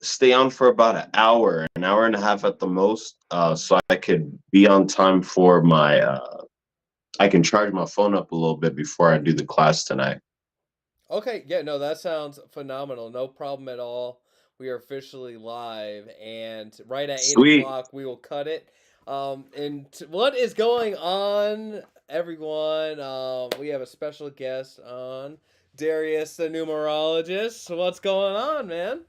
stay on for about an hour and a half at the most, so I could be on time for my. I can charge my phone up a little bit before I do the class tonight. Okay, yeah, no, that sounds phenomenal. No problem at all. We are officially live, and right at eight Sweet. o'clock, we will cut it. What is going on, everyone? We have a special guest on, Darius the Numerologist. What's going on, man?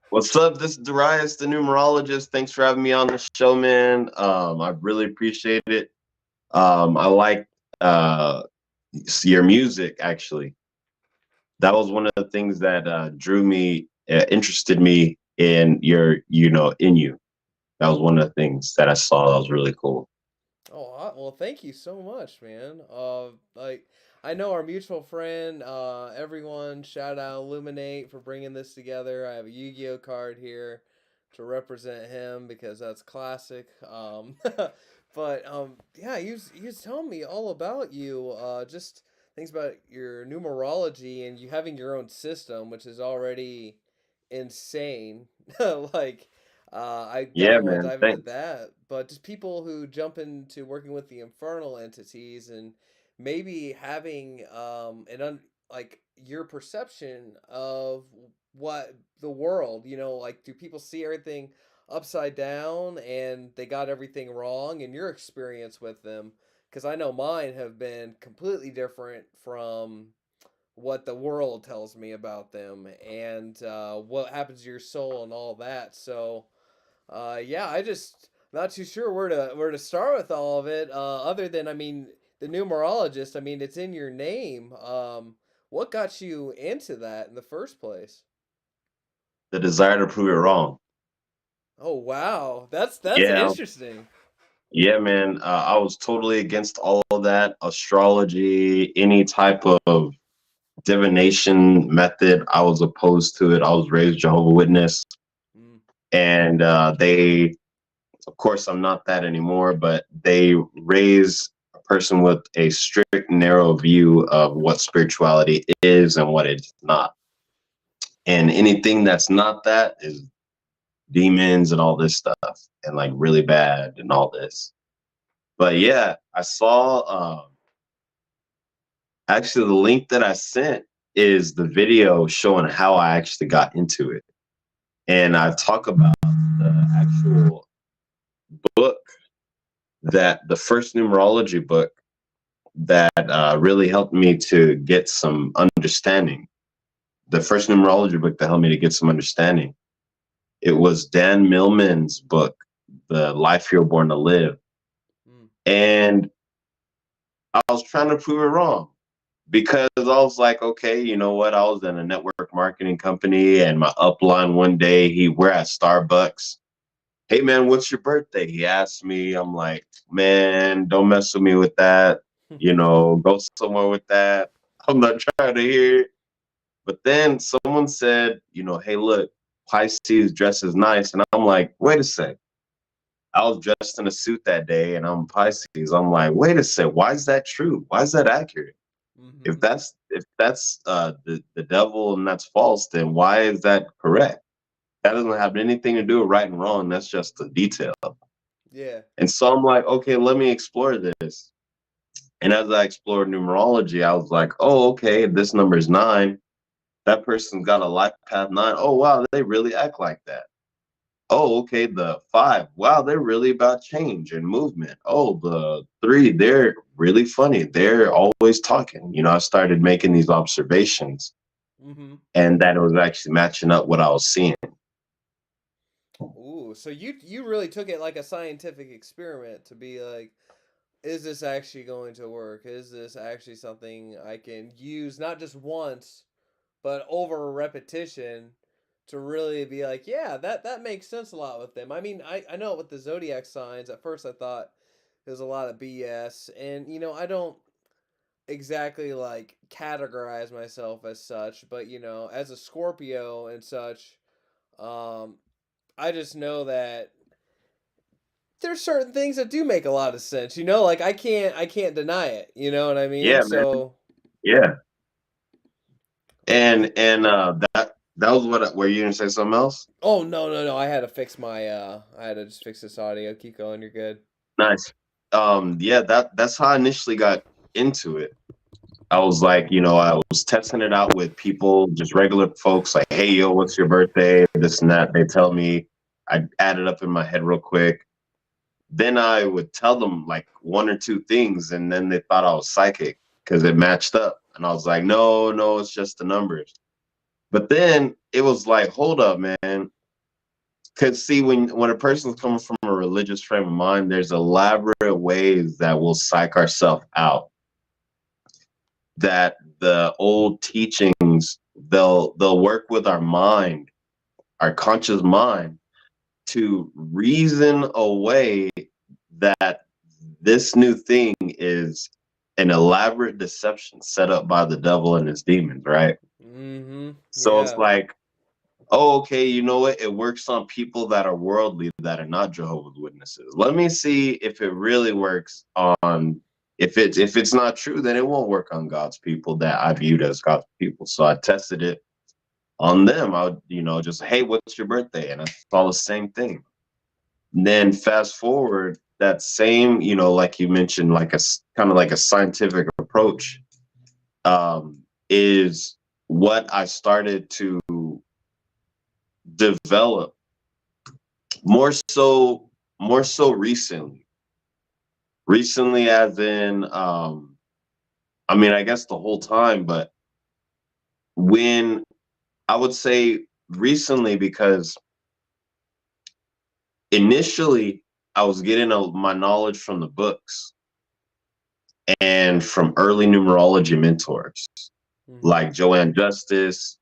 What's up? This is Darius the Numerologist. Thanks for having me on the show, man. I really appreciate it. I like uh, your music, actually. That was one of the things that drew me, interested me in in you. That was one of the things that I saw that was really cool. Well, thank you so much, man. I know our mutual friend, everyone, shout out Illuminate for bringing this together. I have a Yu-Gi-Oh card here to represent him because that's classic. Yeah, you was telling me all about you, just things about your numerology and you having your own system, which is already insane. like I Yeah, definitely want to man. dive into Thanks. that, but just people who jump into working with the infernal entities and maybe having like your perception of what the world, like do people see everything upside down and they got everything wrong in your experience with them? Because I know mine have been completely different from what the world tells me about them and what happens to your soul and all that. So yeah, I just not too sure where to start with all of it. Other than I mean, the numerologist. I mean, it's in your name. What got you into that in the first place? The desire to prove it wrong. Oh wow, that's Yeah, interesting. yeah, man. I was totally against all of that astrology, any type of divination method. I was opposed to it. I was raised Jehovah Witness, Mm, and they, of course, I'm not that anymore. But they raise a person with a strict, narrow view of what spirituality is and what it's not. And anything that's not that is demons and all this stuff, and like really bad and all this. But yeah, I saw. Actually, the link that I sent is the video showing how I actually got into it. And I talk about the actual book, that the first numerology book that really helped me to get some understanding. The first numerology book that helped me to get some understanding. It was Dan Millman's book, The Life You're Born to Live. mm. And I was trying to prove it wrong, because I was like, okay, you know what? I was in a network marketing company, and my upline one day, we're at Starbucks. Hey man, what's your birthday? He asked me. I'm like, man, don't mess with me with that. Go somewhere with that. I'm not trying to hear it. But then someone said, hey, look, Pisces dresses nice. And I'm like, wait a sec. I was dressed in a suit that day and I'm Pisces. I'm like, wait a sec, why is that true? Why is that accurate? If Mm-hmm. that's the devil and that's false, then why is that correct? That doesn't have anything to do with right and wrong. That's just a detail. Yeah. And so I'm like, okay, let me explore this. And as I explored numerology, I was like, oh, okay, this number is 9. That person's got a life path 9. Oh, wow, they really act like that. Oh, okay, the 5. Wow, they're really about change and movement. Oh, the 3, they're really funny. They're always talking. I started making these observations, Mm-hmm. and that it was actually matching up what I was seeing. Ooh, so you really took it like a scientific experiment to be like, is this actually going to work? Is this actually something I can use not just once, but over a repetition to really be like, yeah, that makes sense a lot with them. I mean, I know with the zodiac signs, at first I thought there's a lot of BS, and I don't exactly like categorize myself as such, but as a Scorpio and such, um, I just know that there's certain things that do make a lot of sense. Like I can't deny it. You know what I mean? Yeah, man. So Yeah. yeah. And that was what. Were you gonna say something else? Oh no, no, no! I had to fix my I had to just fix this audio. Keep going. You're good. Nice. Yeah, that's how I initially got into it. I was like, I was testing it out with people, just regular folks, like, hey, yo, what's your birthday? This and that. They tell me, I add it up in my head real quick. Then I would tell them like one or two things, and then they thought I was psychic because it matched up. And I was like, no, no, it's just the numbers. But then it was like, hold up, man. Because see, when a person's coming from a religious frame of mind, there's elaborate ways that we'll psych ourselves out. That the old teachings, they'll work with our mind, our conscious mind, to reason away that this new thing is an elaborate deception set up by the devil and his demons, right? Mm-hmm. So it's Yeah. like, oh, okay, you know what? It works on people that are worldly, that are not Jehovah's Witnesses. Let me see if it really works on. If it's not true, then it won't work on God's people that I viewed as God's people. So I tested it on them. I would, just, hey, what's your birthday? And I saw the same thing. And then fast forward, that same, like you mentioned, like a kind of like a scientific approach, is what I started to develop more so recently as in I mean, I guess the whole time, but when I would say recently, because initially I was getting my knowledge from the books and from early numerology mentors Mm-hmm. like Joanne Justice,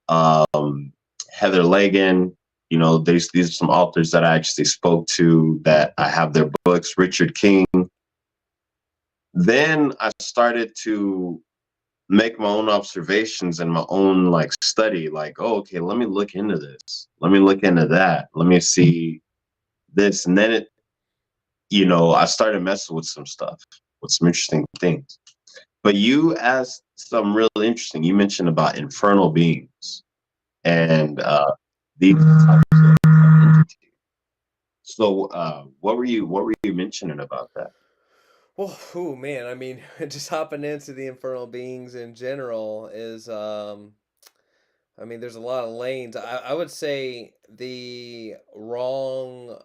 um, Heather Lagan. These are some authors that I actually spoke to that I have their books. Richard King. Then I started to make my own observations and my own like study. Like, oh, okay, let me look into this. Let me look into that. Let me see this. And then I started messing with some stuff, with some interesting things. But you asked something really interesting. You mentioned about infernal beings Mm-hmm. and these types of entities. So, what were you mentioning about that? Well, oh man, I mean, just hopping into the infernal beings in general is I mean, there's a lot of lanes. I would say the illusion,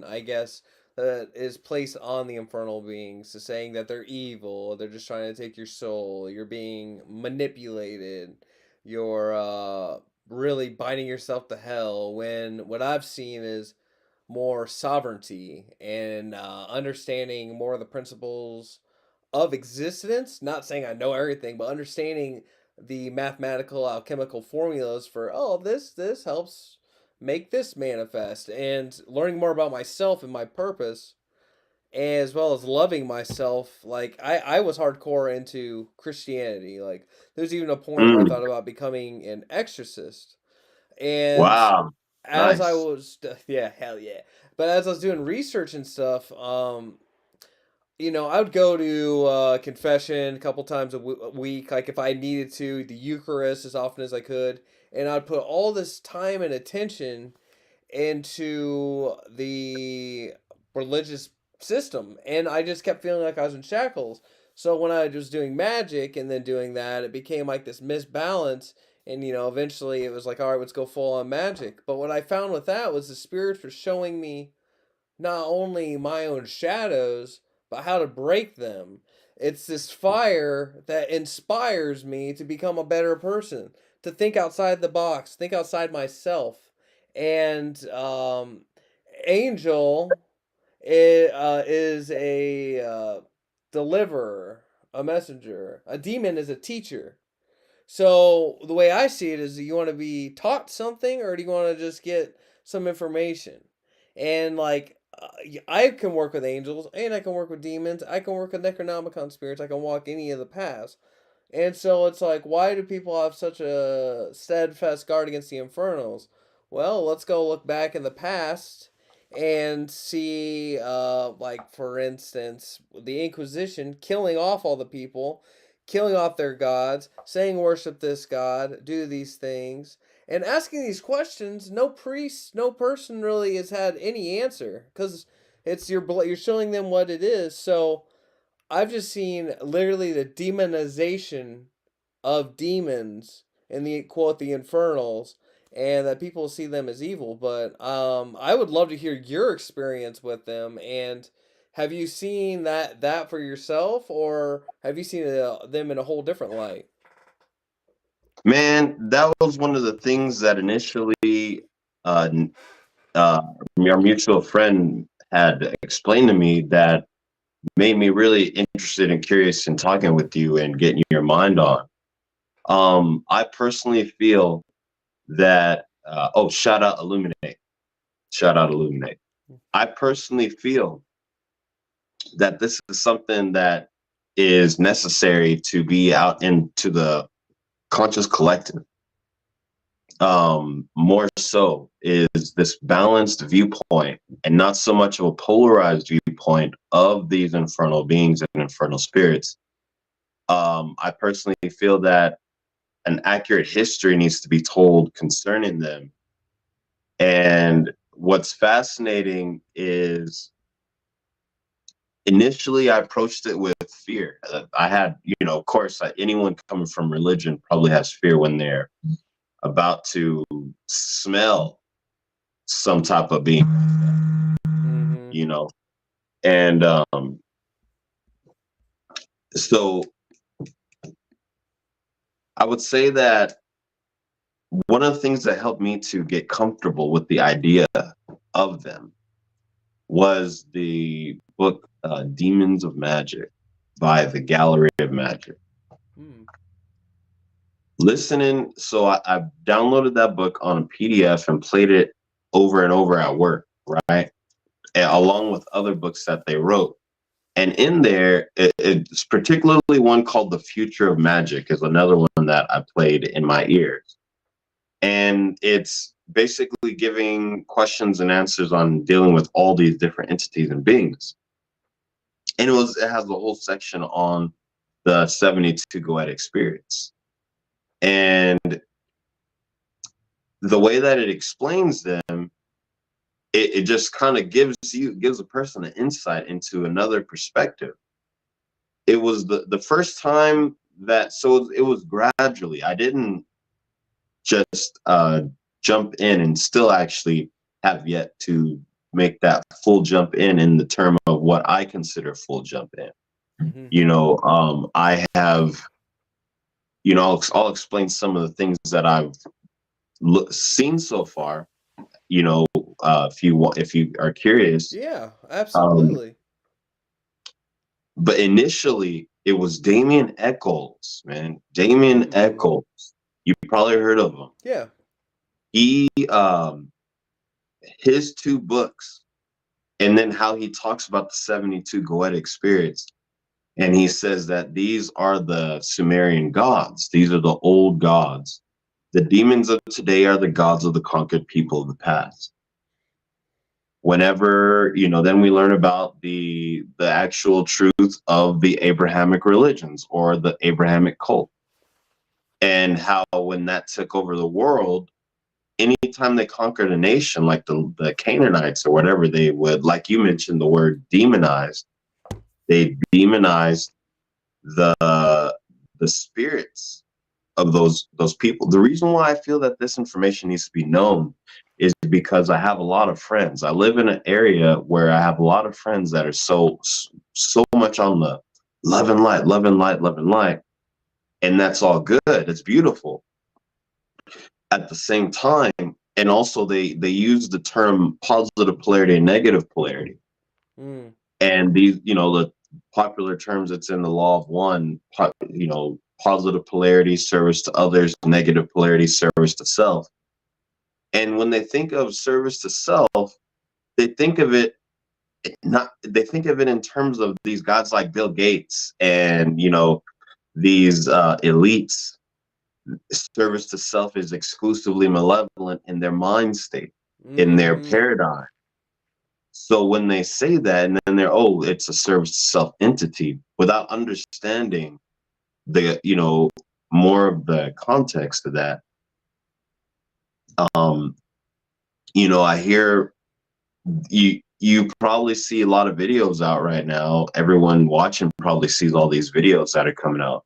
I guess, that is placed on the infernal beings, to saying that they're evil, they're just trying to take your soul, you're being manipulated, you're really binding yourself to hell. When what I've seen is more sovereignty and understanding more of the principles of existence. Not saying I know everything, but understanding the mathematical alchemical formulas for, oh, this helps make this manifest, and learning more about myself and my purpose, as well as loving myself. Like I was hardcore into Christianity. Like there's even a point where I Mm, thought about becoming an exorcist. And wow, as I nice. was yeah, hell yeah. But as I was doing research and stuff, I would go to confession a couple times a week, like if I needed to, the Eucharist as often as I could, and I'd put all this time and attention into the religious system, and I just kept feeling like I was in shackles. So when I was doing magic and then doing that, it became like this misbalance, and eventually it was like, all right, let's go full on magic. But what I found with that was the spirits were showing me not only my own shadows, but how to break them. It's this fire that inspires me to become a better person, to think outside the box, think outside myself. And Angel is a deliverer, a messenger. A demon is a teacher. So the way I see it is, do you want to be taught something, or do you want to just get some information? And like I can work with angels, and I can work with demons. I can work with Necronomicon spirits. I can walk any of the paths. And so it's like, why do people have such a steadfast guard against the infernals? Well, let's go look back in the past and see, like, for instance, the Inquisition killing off all the people, killing off their gods, saying worship this god, do these things, and asking these questions. No priest, no person really has had any answer because you're showing them what it is. So I've just seen literally the demonization of demons in the quote the infernals, and that people see them as evil. But I would love to hear your experience with them. And have you seen that for yourself, or have you seen them in a whole different light? Man, that was one of the things that initially uh, uh, our mutual friend had explained to me that made me really interested and curious in talking with you and getting your mind on. I personally feel that, shout out Illuminate. Shout out Illuminate. I personally feel that this is something that is necessary to be out into the conscious collective. More so is this balanced viewpoint and not so much of a polarized viewpoint of these infernal beings and infernal spirits. I personally feel that an accurate history needs to be told concerning them. And what's fascinating is initially I approached it with fear. I had, of course, anyone coming from religion probably has fear when they're about to smell some type of being, Mm-hmm. And so I would say that one of the things that helped me to get comfortable with the idea of them was the book Demons of Magic by the Gallery of Magic. Listening, so I downloaded that book on a PDF and played it over and over at work, right? And along with other books that they wrote. And in there, it's particularly one called The Future of Magic is another one that I played in my ears. And it's basically giving questions and answers on dealing with all these different entities and beings. And it has a whole section on the 72 Goetic spirits. And the way that it explains them, it just kind of gives a person an insight into another perspective. It was the first time that, so it was gradually. I didn't just jump in, and still actually have yet to make that full jump in the term of what I consider full jump in. I have, I'll explain some of the things that I've seen so far, if you are curious. Yeah, absolutely. But initially it was Damien Eccles, man. Damien Eccles. You probably heard of him. Yeah. He his two books, and then how he talks about the 72 Goetic spirits. And he says that these are the Sumerian gods. These are the old gods. The demons of today are the gods of the conquered people of the past. Whenever, then we learn about the actual truth of the Abrahamic religions or the Abrahamic cult. And how when that took over the world, anytime they conquered a nation like the Canaanites or whatever, they would, like you mentioned the word demonized, they demonized the spirits of those people. The reason why I feel that this information needs to be known is because I have a lot of friends. I live in an area where I have a lot of friends that are so much on the love and light, love and light, love and light. And that's all good. It's beautiful. At the same time, and also they use the term positive polarity and negative polarity. And these, the popular terms, it's in the law of one, positive polarity, service to others, negative polarity, service to self. And when they think of service to self, they think of it in terms of these gods like Bill Gates and these elites. Service to self is exclusively malevolent in their mind state, in their paradigm. So when they say that, and then it's a service to self entity, without understanding the, more of the context of that, um, I hear you probably see a lot of videos out right now. Everyone watching probably sees all these videos that are coming out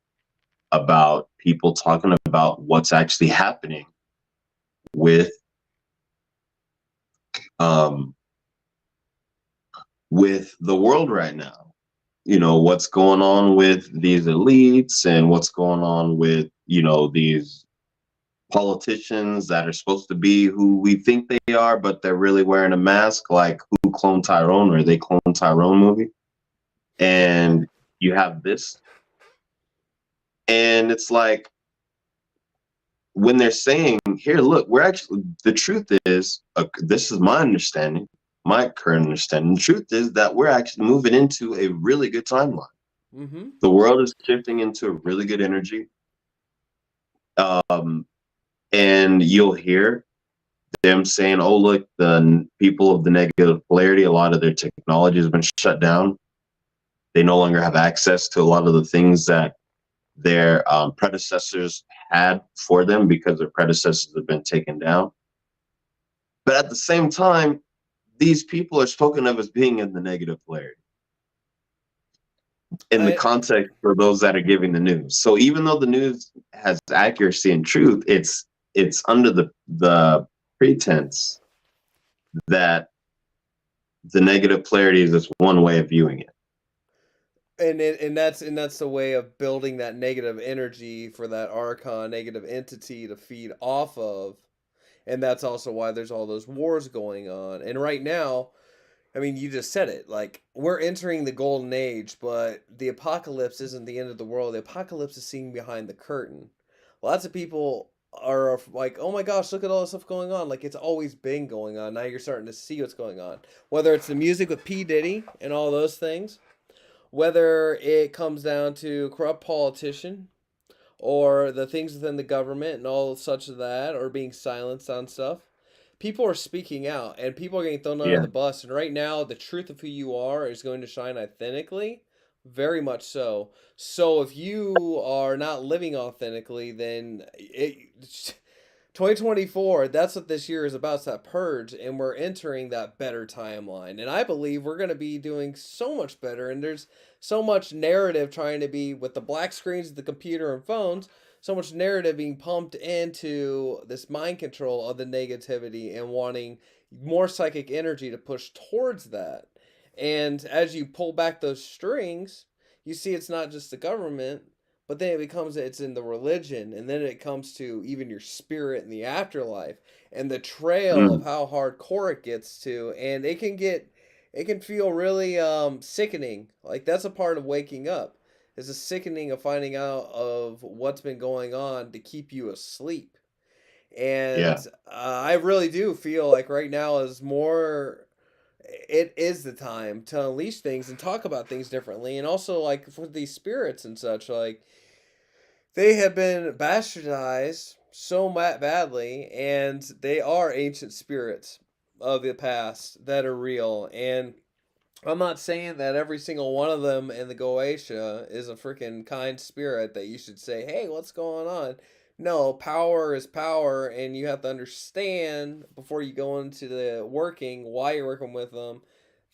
about people talking about what's actually happening with um the world right now. What's going on with these elites and what's going on with, these politicians that are supposed to be who we think they are, but they're really wearing a mask, like Who Cloned Tyrone, or They Cloned Tyrone movie. And you have this, and it's like, when they're saying, here, look, we're actually, the truth is, this is my understanding, my current understanding. The truth is that we're actually moving into a really good timeline. Mm-hmm. The world is shifting into a really good energy. And you'll hear them saying, oh, look, the people of the negative polarity, a lot of their technology has been shut down. They no longer have access to a lot of the things that their predecessors had for them, because their predecessors have been taken down. But at the same time, these people are spoken of as being in the negative polarity in the I context for those that are giving the news. So even though the news has accuracy and truth, it's under the pretense that the negative polarity is just one way of viewing it. and that's the way of building that negative energy for that archon negative entity to feed off of. And that's also why there's all those wars going on. And right now, I mean, you just said it. Like, we're entering the golden age, but the apocalypse isn't the end of the world. The apocalypse is seeing behind the curtain. Lots of people are like, oh my gosh, look at all this stuff going on. Like, it's always been going on. Now you're starting to see what's going on. Whether it's the music with P. Diddy and all those things, whether it comes down to corrupt politician, or the things within the government and all such of that, or being silenced on stuff. People are speaking out and people are getting thrown under Yeah. the bus. And right now, the truth of who you are is going to shine authentically, very much so. So if you are not living authentically, then 2024, that's what this year is about. It's that purge, and we're entering that better timeline. And I believe we're going to be doing so much better. And there's so much narrative trying to be with the black screens of the computer and phones, so much narrative being pumped into this mind control of the negativity and wanting more psychic energy to push towards that. And as you pull back those strings, you see it's not just the government, but then it becomes it's in the religion, and then it comes to even your spirit in the afterlife, and the trail of Mm. how hardcore it gets to, and it can feel really sickening. Like, that's a part of waking up, is the sickening of finding out of what's been going on to keep you asleep. And Yeah. I really do feel like right now is more, it is the time to unleash things and talk about things differently. And also, like, for these spirits and such, like, they have been bastardized so badly, and they are ancient spirits of the past that are real. And I'm not saying that every single one of them in the Goetia is a freaking kind spirit that you should say, hey, what's going on? No, power is power, and you have to understand before you go into the working why you're working with them,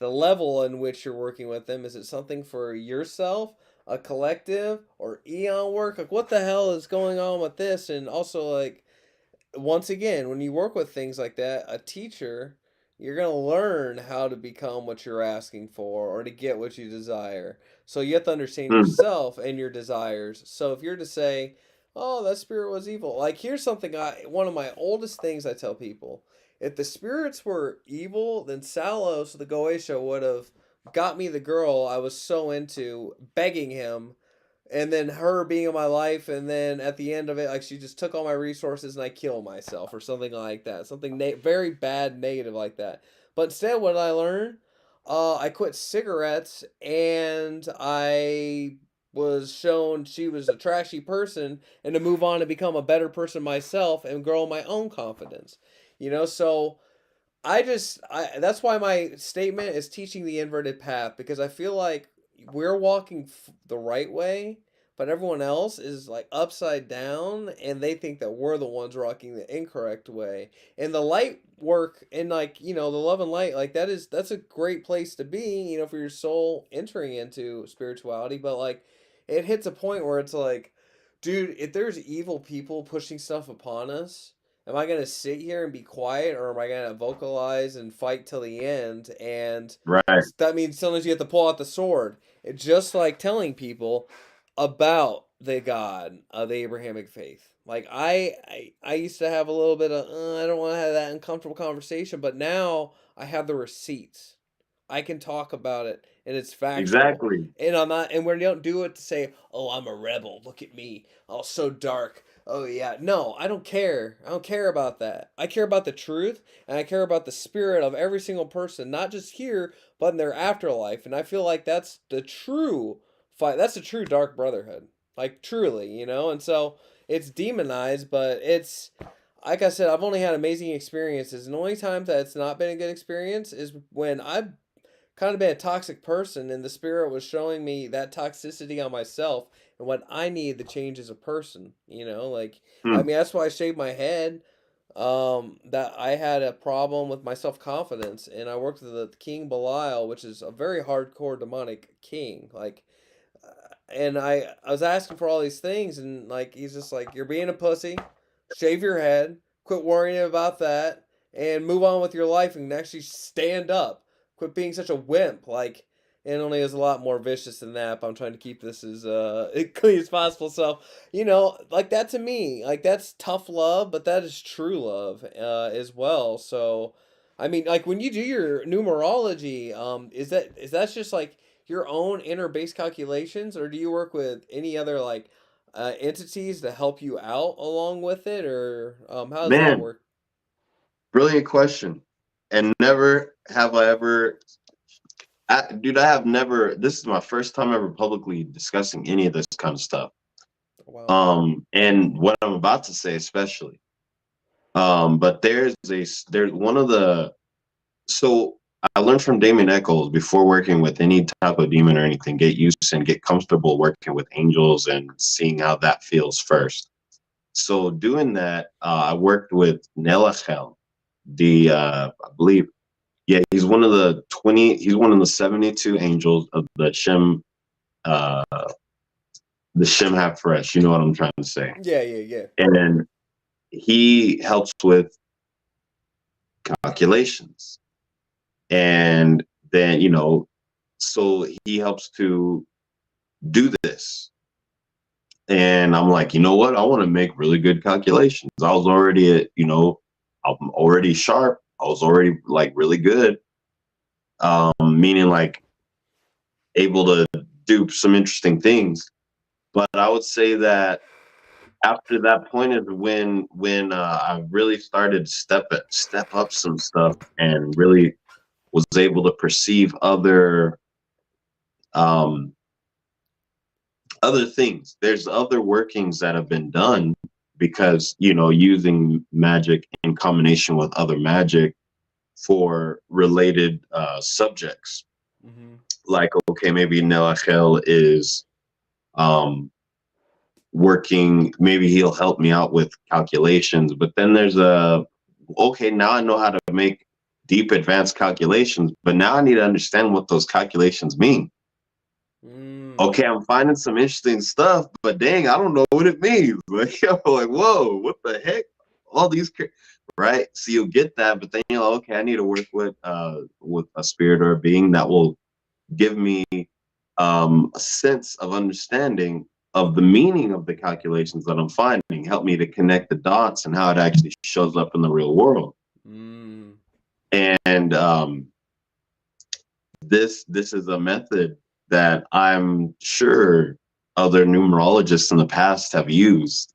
the level in which you're working with them. Is it something for yourself, a collective, or eon work? Like, what the hell is going on with this? And also, like, once again, when you work with things like that, a teacher, you're going to learn how to become what you're asking for or to get what you desire. So you have to understand Mm. yourself and your desires. So if you're to say, "Oh, that spirit was evil." Like, here's something one of my oldest things I tell people. If the spirits were evil, then Salos the Goetia would have got me the girl I was so into, begging him, and then her being in my life, and then at the end of it, like, she just took all my resources and I kill myself or something like that, something very bad, negative like that. But instead, what did I learn? I quit cigarettes, and I was shown she was a trashy person, and to move on and become a better person myself and grow my own confidence. So I that's why my statement is teaching the inverted path, because I feel like we're walking the right way, but everyone else is like upside down, and they think that we're the ones rocking the incorrect way. And the light work, and like, you know, the love and light, like that's a great place to be, you know, for your soul entering into spirituality. But like, it hits a point where it's like, dude, if there's evil people pushing stuff upon us, am I gonna sit here and be quiet, or am I gonna vocalize and fight till the end? And Right. that means sometimes you have to pull out the sword. It's just like telling people about the God of the Abrahamic faith. Like I used to have a little bit of I don't want to have that uncomfortable conversation, but now I have the receipts. I can talk about it, and it's factual. Exactly. And I'm not, and we don't do it to say, "Oh, I'm a rebel. Look at me. Oh, so dark. Oh yeah." No, I don't care. I don't care about that. I care about the truth, and I care about the spirit of every single person, not just here, but in their afterlife. And I feel like that's the true fight. That's the true dark brotherhood. Like truly, you know. And so it's demonized, but it's like I said, I've only had amazing experiences, and the only time that it's not been a good experience is when I've kind of been a toxic person, and the spirit was showing me that toxicity on myself and what I need to change as a person. You know, like I Hmm. mean, that's why I shaved my head. That I had a problem with my self confidence, and I worked with the King Belial, which is a very hardcore demonic king. Like, and I was asking for all these things, and like he's just like, "You're being a pussy. Shave your head. Quit worrying about that, and move on with your life, and actually stand up. Quit being such a wimp." Like, and only is a lot more vicious than that. But I'm trying to keep this as clean as possible. So you know, like that to me, like that's tough love, but that is true love as well. So. I mean, like when you do your numerology, is that just like your own inner base calculations, or do you work with any other like entities to help you out along with it, or how does that Man, work? brilliant question. And never have I ever, dude, I have never, this is my first time ever publicly discussing any of this kind of stuff. Wow. And what I'm about to say, especially. But there's one of the, so I learned from Damien Eccles before working with any type of demon or anything, get used and get comfortable working with angels and seeing how that feels first. So doing that, I worked with Nelachel, I believe, yeah, he's one of the 72 angels of uh, the Shem HaFresh. You know what I'm trying to say. Yeah, yeah, yeah. And he helps with calculations. And then, so he helps to do this. And I'm like, you know what? I want to make really good calculations. I was already I'm already sharp. I was already like really good. Meaning like able to do some interesting things. But I would say that after that point is when I really started step up some stuff and really was able to perceive um, other things. There's other workings that have been done because using magic in combination with other magic for related subjects. Mm-hmm. Like, okay, maybe Nelachel is working, maybe he'll help me out with calculations, but then there's okay, now I know how to make deep advanced calculations, but now I need to understand what those calculations mean. Mm. Okay, I'm finding some interesting stuff, but dang, I don't know what it means. Like, like, whoa, what the heck? All these, right? So you'll get that, but then okay, I need to work with a spirit or a being that will give me a sense of understanding of the meaning of the calculations that I'm finding, help me to connect the dots and how it actually shows up in the real world. Mm. And this is a method that I'm sure other numerologists in the past have used.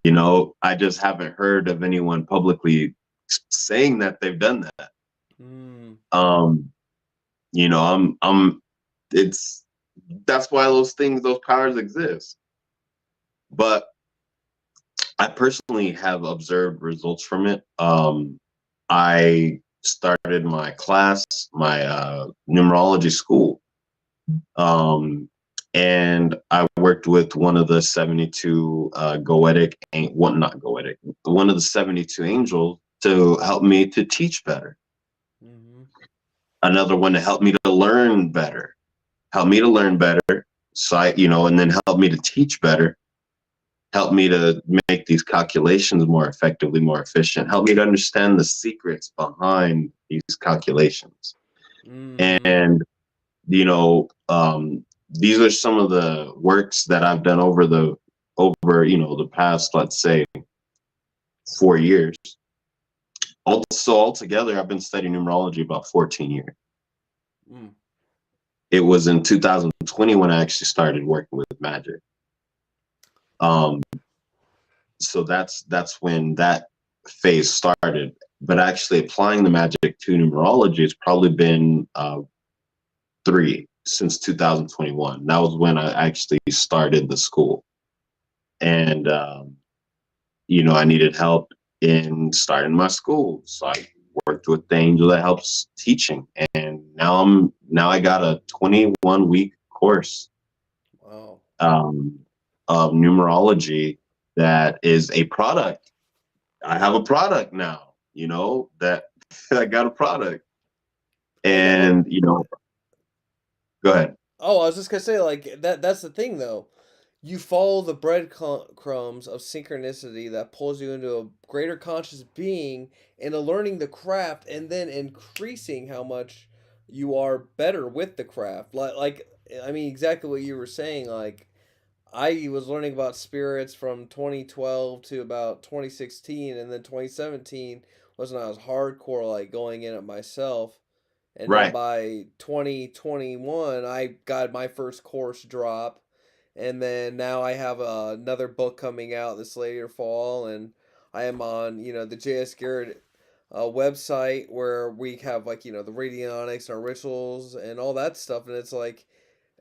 I just haven't heard of anyone publicly saying that they've done that. Mm. Um, I'm it's that's why those powers exist. But I personally have observed results from it. I started my class, my numerology school, And I worked with one of the 72 goetic, not goetic, one of the 72 angels to help me to teach better. Mm-hmm. Another one to help me to learn better, So and then help me to teach better, help me to make these calculations more effectively, more efficient, help me to understand the secrets behind these calculations. Mm-hmm. And, these are some of the works that I've done over the past, let's say, 4 years. Also, altogether, I've been studying numerology about 14 years. Mm. It was in 2020 when I actually started working with magic. So that's when that phase started. But actually applying the magic to numerology has probably been 3 since 2021. That was when I actually started the school. And I needed help in starting my school. So I worked with the angel that helps teaching. And now I got a 21-week course Wow. of numerology that is a product. I have a product now, that I got a product. And And, go ahead. oh, I was just gonna say, like, that's the thing though. You follow the breadcrumbs of synchronicity that pulls you into a greater conscious being, into learning the craft and then increasing how much you are better with the craft. Like I mean, exactly what you were saying. Like, I was learning about spirits from 2012 to about 2016, and then 2017 was when I was hardcore, like, going in it myself. And then Right. by 2021, I got my first course drop. And then now I have another book coming out this later fall. And I am on, the J.S. Garrett website, where we have, like, the Radionics, our rituals, and all that stuff. And it's like,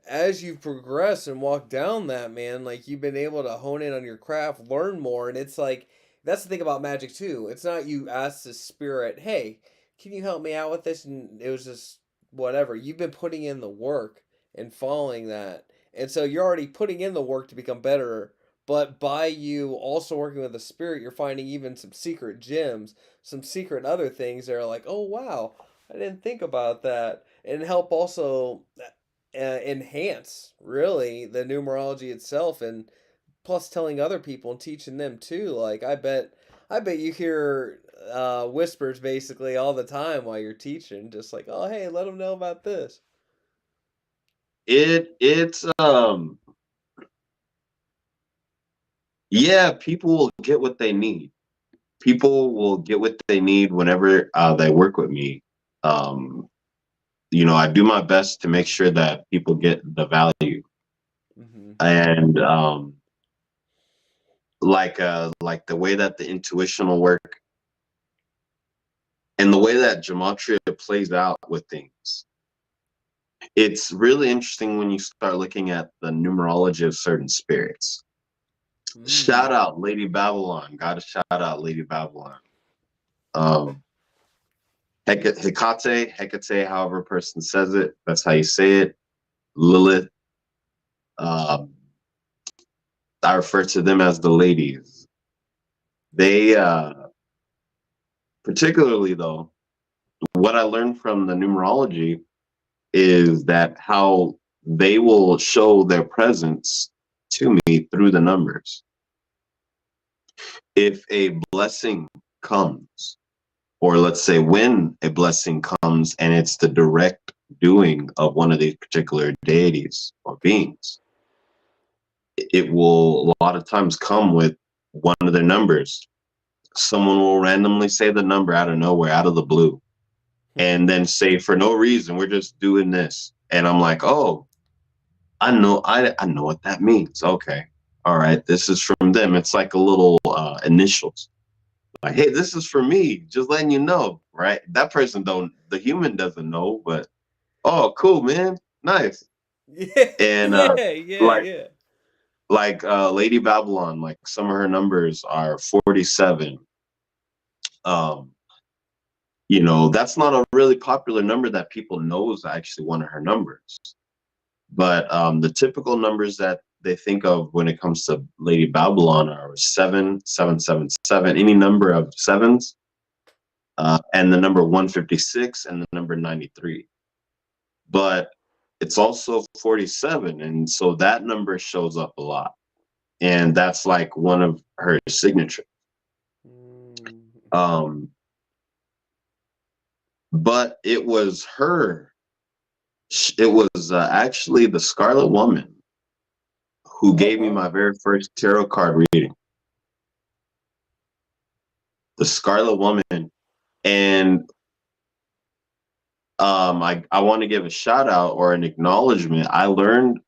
as you progress and walk down that, man, like, you've been able to hone in on your craft, learn more. And it's like, that's the thing about magic too. It's not you ask the spirit, hey, can you help me out with this? And it was just whatever. You've been putting in the work and following that. And so you're already putting in the work to become better. But by you also working with the spirit, you're finding even some secret gems, some secret other things that are like, oh, wow, I didn't think about that. And help also enhance, really, the numerology itself. And plus telling other people and teaching them too. Like, I bet you hear whispers basically all the time while you're teaching, just like, oh, hey, let them know about this. It's yeah, people will get what they need. People will get what they need whenever they work with me. Um, I do my best to make sure that people get the value. Mm-hmm. And like the way that the intuition will work and the way that gematria plays out with things. It's really interesting when you start looking at the numerology of certain spirits. Mm. Shout out Lady Babylon. Gotta shout out Lady Babylon. Um, Hecate, however a person says it, that's how you say it. Lilith. Um, I refer to them as the ladies. They, particularly though, what I learned from the numerology is that how they will show their presence to me through the numbers. If a blessing comes, or let's say when a blessing comes and it's the direct doing of one of these particular deities or beings, it will a lot of times come with one of their numbers. Someone will randomly say the number out of nowhere, out of the blue, and then say for no reason, we're just doing this. And I'm like, oh, I know what that means. Okay. All right. This is from them. It's like a little initials. Like, hey, this is for me. Just letting you know, right? That person the human doesn't know, but oh, cool, man. Nice. Yeah, And yeah, yeah, like yeah. Lady Babylon, like some of her numbers are 47. Um, that's not a really popular number that people know is actually one of her numbers. But the typical numbers that they think of when it comes to Lady Babylon are 7, 7, 7, 7, any number of sevens, and the number 156 and the number 93. But it's also 47, and so that number shows up a lot, and that's like one of her signature. Um, but it was her. It was actually the Scarlet Woman who gave me my very first tarot card reading. The Scarlet Woman. And I want to give a shout out or an acknowledgement. I learned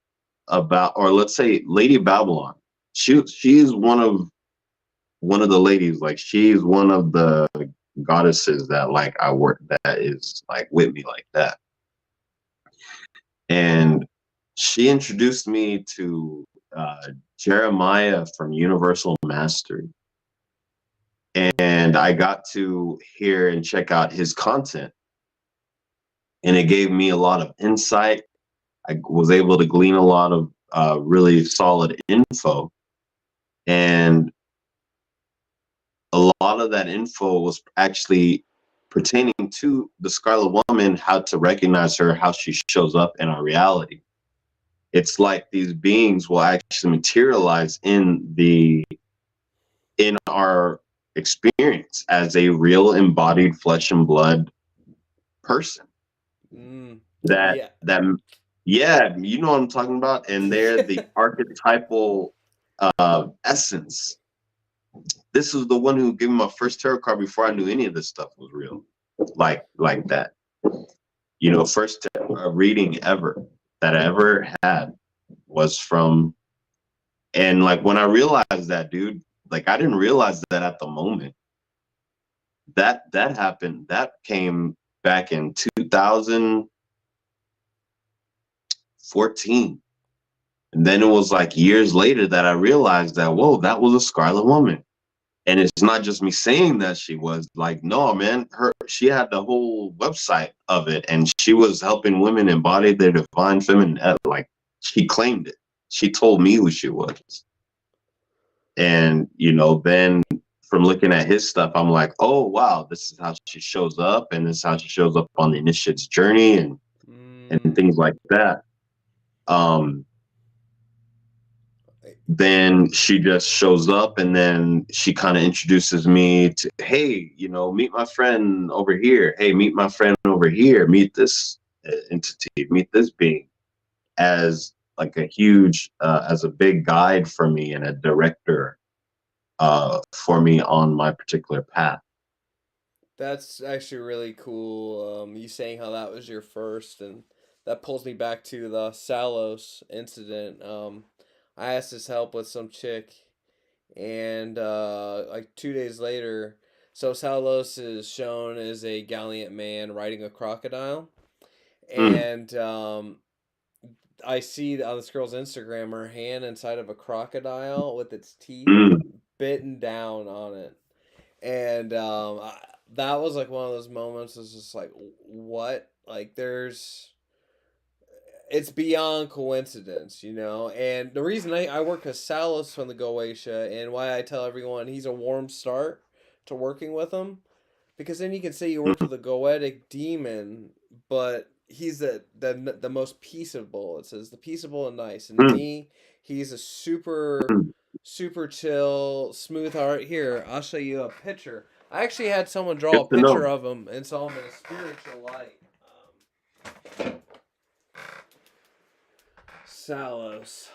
about, or let's say, Lady Babylon. She's one of the ladies. Like, she's one of the goddesses that like I work, that is like with me like that. And she introduced me to Jeremiah from Universal Mastery. And I got to hear and check out his content. And it gave me a lot of insight. I was able to glean a lot of really solid info. And a lot of that info was actually pertaining to the Scarlet Woman, how to recognize her, how she shows up in our reality. It's like these beings will actually materialize in our experience as a real embodied flesh and blood person. Yeah, you know what I'm talking about. And they're the archetypal essence. This is the one who gave me my first tarot card before I knew any of this stuff was real, like that. You know, first reading ever that I ever had was from, and like when I realized that, dude, like I didn't realize that at the moment. That happened. That came back in 2014. And then it was like years later that I realized that, whoa, that was a Scarlet Woman. And it's not just me saying that she was, like, no, man, she had the whole website of it, and she was helping women embody their divine feminine. Like, she claimed it. She told me who she was. And, you know, then from looking at his stuff, I'm like, oh, wow, this is how she shows up, and this is how she shows up on the initiate's journey and things like that. Then she just shows up, and then she kind of introduces me to, hey, you know, meet my friend over here. Hey, meet my friend over here. Meet this entity, meet this being, as like a huge, as a big guide for me and a director for me on my particular path. That's actually really cool. You saying how that was your first, and that pulls me back to the Salos incident. I asked his help with some chick, and like 2 days later, so Salos is shown as a gallant man riding a crocodile, and I see on this girl's Instagram her hand inside of a crocodile with its teeth bitten down on it, and that was like one of those moments. It's just like, what? Like, it's beyond coincidence, you know. And the reason I work with Salos from the Goetia, and why I tell everyone he's a warm start to working with him, because then you can say you worked with a Goetic demon, but he's the most peaceable. It says the peaceable and nice. And to me, he's a super chill, smooth heart. Here, I'll show you a picture. I actually had someone draw a picture of him and saw him in a spiritual light. Salos.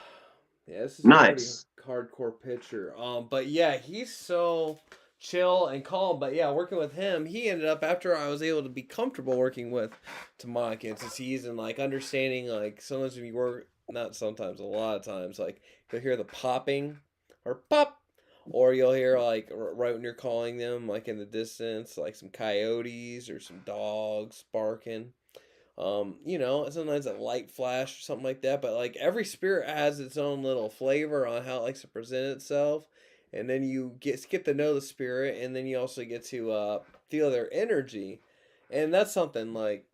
Yeah, this is nice. A pretty hardcore picture. But yeah, he's so chill and calm. But yeah, working with him, he ended up, after I was able to be comfortable working with demonic entities and like understanding, like sometimes when you work, not sometimes, a lot of times, like you'll hear the popping or pop, or you'll hear like right when you're calling them, like in the distance, like some coyotes or some dogs barking. You know, sometimes a light flash or something like that, but like every spirit has its own little flavor on how it likes to present itself. And then you get to know the spirit, and then you also get to feel their energy. And that's something like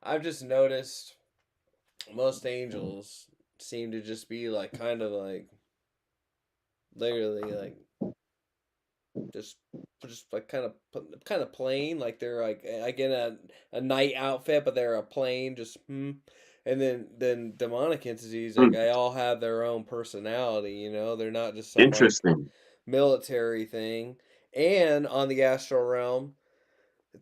I've just noticed most angels seem to just be like kind of like literally like just like kind of plain, like they're like in a night outfit, but they're a plain just and then demonic entities, like Hmm. they all have their own personality, they're not just some like Interesting. military thing. And on the astral realm,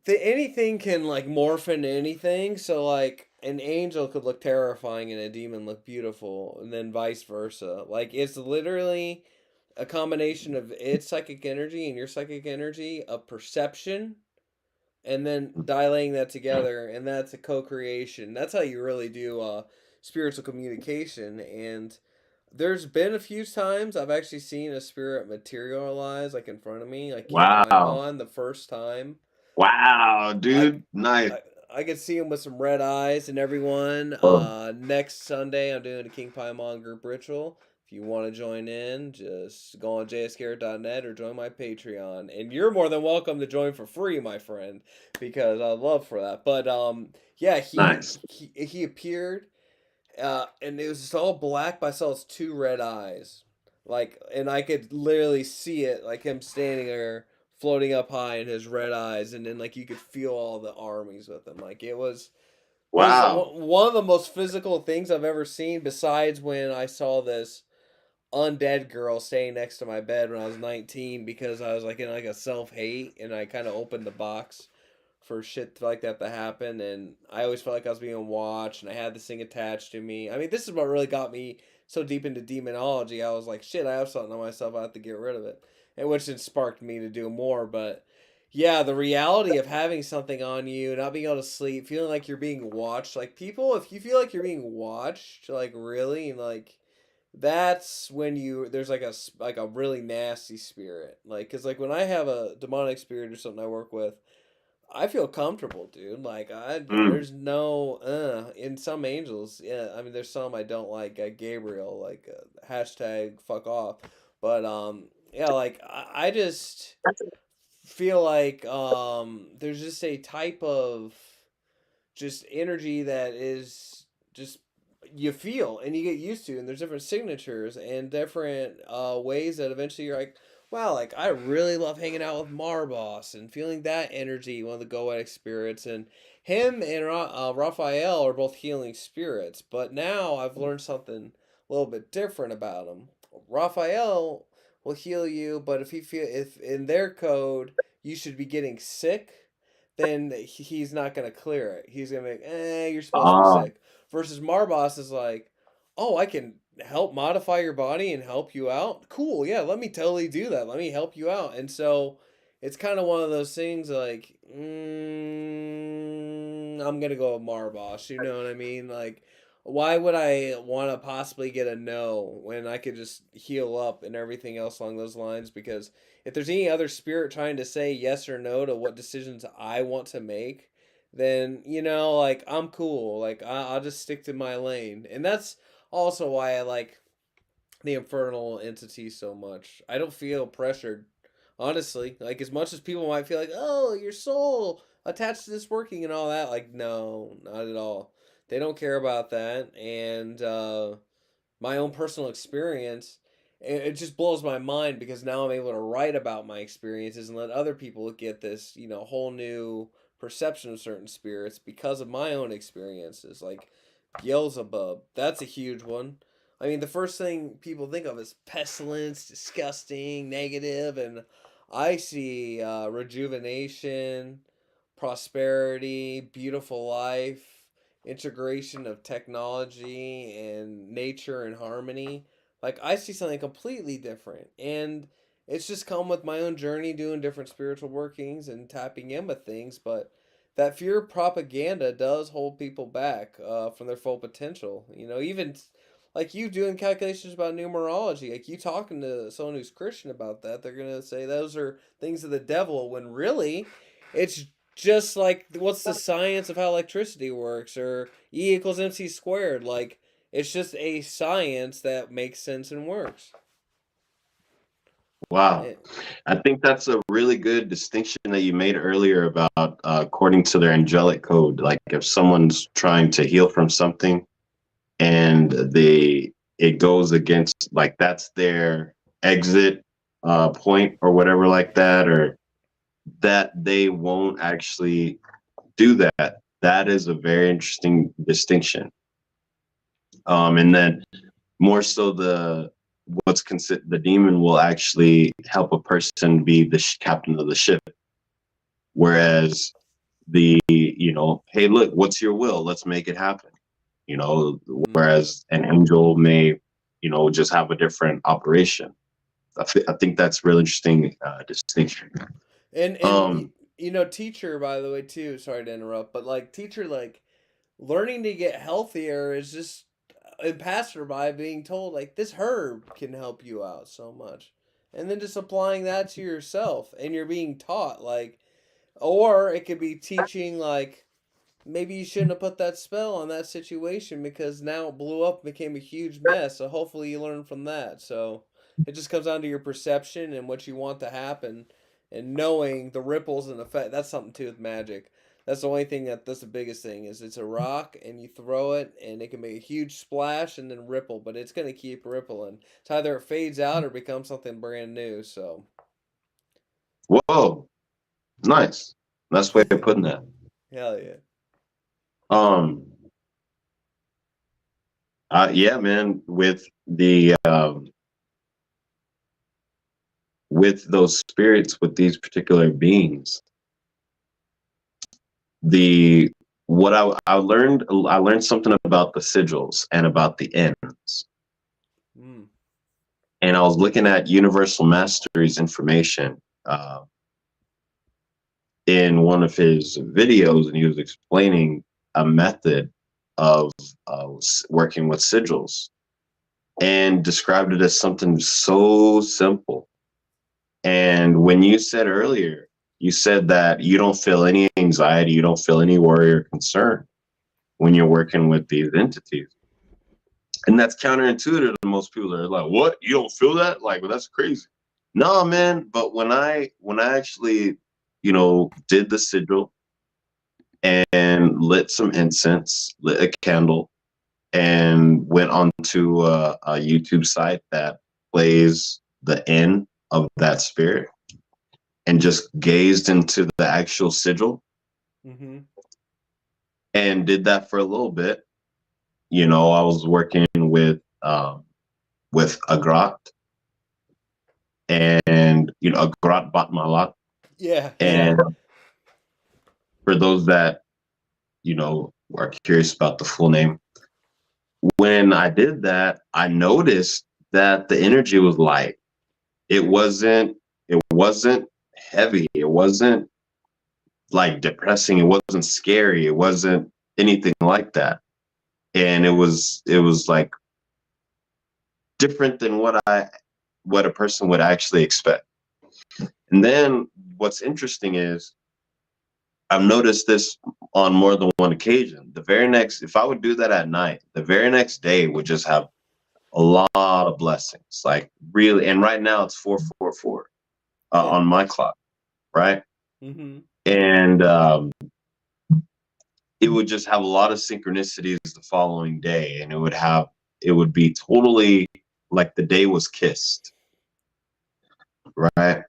anything can like morph into anything. So like an angel could look terrifying and a demon look beautiful, and then vice versa. Like it's literally a combination of its psychic energy and your psychic energy of perception, and then dialing that together, and that's a co-creation. That's how you really do spiritual communication. And there's been a few times I've actually seen a spirit materialize like in front of me, like King Wow. Paimon the first time. Wow, I dude. Nice. I could see him with some red eyes and everyone. Oh, Next Sunday, I'm doing a King Paimon group ritual. If you want to join in, just go on jsgarrett.net or join my Patreon. And you're more than welcome to join for free, my friend, because I'd love for that. But yeah, nice. he appeared, and it was just all black, but I saw his two red eyes, like, and I could literally see it, like him standing there, floating up high in his red eyes, and then like you could feel all the armies with him. Like it was Wow. one of the most physical things I've ever seen. Besides when I saw this undead girl staying next to my bed when I was 19 because I was like in like a self hate, and I kind of opened the box for shit like that to happen, and I always felt like I was being watched, and I had this thing attached to me. I mean, this is what really got me so deep into demonology. I was like, shit, I have something on myself, I have to get rid of it, and which then sparked me to do more. But yeah, the reality of having something on you, not being able to sleep, feeling like you're being watched, like people, if you feel like you're being watched, like really, like that's when there's like a really nasty spirit, like because like when I have a demonic spirit or something I work with, I feel comfortable, dude. Like Mm. there's no in some angels. Yeah, I mean, there's some I don't like. Gabriel, like hashtag fuck off. But yeah, like I just feel like there's just a type of just energy that is just you feel and you get used to, and there's different signatures and different ways that eventually you're like, wow, like I really love hanging out with Marboss and feeling that energy, one of the goetic spirits. And him and Raphael are both healing spirits, but now I've learned something a little bit different about him. Raphael will heal you, but if in their code you should be getting sick, then he's not going to clear it. He's going to be, you're supposed to be Ah, sick. Versus Marbos is like, oh, I can help modify your body and help you out. Cool, yeah, let me totally do that. Let me help you out. And so it's kind of one of those things like, I'm going to go with Marbos. You know what I mean? Like, why would I want to possibly get a no when I could just heal up and everything else along those lines? Because if there's any other spirit trying to say yes or no to what decisions I want to make, then like I'm cool. Like I'll just stick to my lane, and that's also why I like the infernal entity so much. I don't feel pressured, honestly. Like as much as people might feel like, oh, your soul attached to this working and all that. Like no, not at all. They don't care about that, and my own personal experience, it just blows my mind because now I'm able to write about my experiences and let other people get this, whole new perception of certain spirits because of my own experiences. Like Beelzebub, that's a huge one. I mean, the first thing people think of is pestilence, disgusting, negative, and I see rejuvenation, prosperity, beautiful life, integration of technology and nature and harmony. Like I see something completely different, and it's just come with my own journey doing different spiritual workings and tapping in with things. But that fear propaganda does hold people back from their full potential. Even like you doing calculations about numerology, like you talking to someone who's Christian about that, they're gonna say those are things of the devil, when really it's just like what's the science of how electricity works, or E equals MC squared. Like it's just a science that makes sense and works. wow. Eh, I think that's a really good distinction that you made earlier about according to their angelic code. Like if someone's trying to heal from something, and it goes against, like, that's their exit point or whatever like that, or that they won't actually do that. That is a very interesting distinction. And then more so what's considered the demon will actually help a person be the captain of the ship, whereas hey, look, what's your will, let's make it happen, whereas an angel may just have a different operation. I think that's really interesting distinction. And um teacher, by the way, too, sorry to interrupt, but like teacher, like learning to get healthier is just a passerby being told like this herb can help you out so much, and then just applying that to yourself, and you're being taught like, or it could be teaching like maybe you shouldn't have put that spell on that situation because now it blew up and became a huge mess. So hopefully you learn from that. So it just comes down to your perception and what you want to happen, and knowing the ripples and effect. That's something too with magic. That's the only thing that's the biggest thing is it's a rock and you throw it and it can make a huge splash and then ripple, but it's gonna keep rippling. It's either it fades out or becomes something brand new. So Whoa, nice. That's the way of putting that. hell yeah. um yeah, man, with those spirits, with these particular beings, the what I learned something about the sigils and about the ends. Mm. And I was looking at Universal Mastery's information in one of his videos, and he was explaining a method of working with sigils, and described it as something so simple. And when you said earlier, you said that you don't feel any anxiety, you don't feel any worry or concern when you're working with these entities. And that's counterintuitive to most people. They're like, what? You don't feel that? Like, well, that's crazy. No, man. But when I actually, did the sigil and lit some incense, lit a candle, and went onto a YouTube site that plays the end of that spirit, and just gazed into the actual sigil, Mm-hmm. and did that for a little bit. I was working with a grot, and a grot Batmalat. Yeah, yeah. And for those that are curious about the full name, when I did that, I noticed that the energy was light. It wasn't heavy. It wasn't like depressing. It wasn't scary. It wasn't anything like that. And it was like different than what a person would actually expect. And then what's interesting is I've noticed this on more than one occasion. If I would do that at night, the very next day would just have a lot of blessings, like really. And right now it's 444 Yeah. on my clock, right? Mm-hmm. And it would just have a lot of synchronicities the following day, and it would be totally like the day was kissed, right?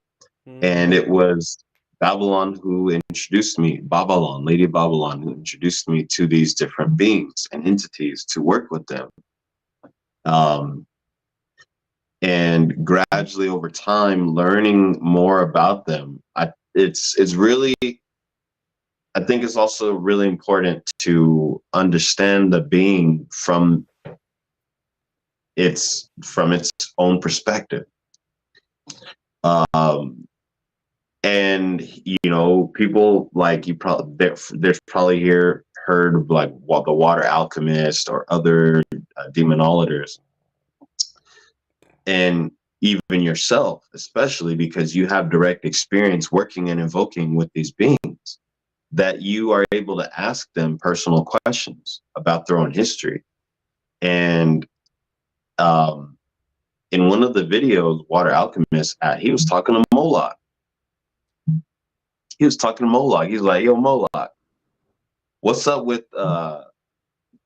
Mm-hmm. And it was Babylon who introduced me, Lady Babylon, who introduced me to these different beings and entities to work with them. And gradually over time, learning more about them, I think it's also really important to understand the being from its own perspective. And people like you probably there's probably heard of like the Water Alchemist or other demonologers, and even yourself, especially because you have direct experience working and invoking with these beings, that you are able to ask them personal questions about their own history. And in one of the videos, Water Alchemist, he was talking to Moloch. He's like, yo, Moloch, what's up with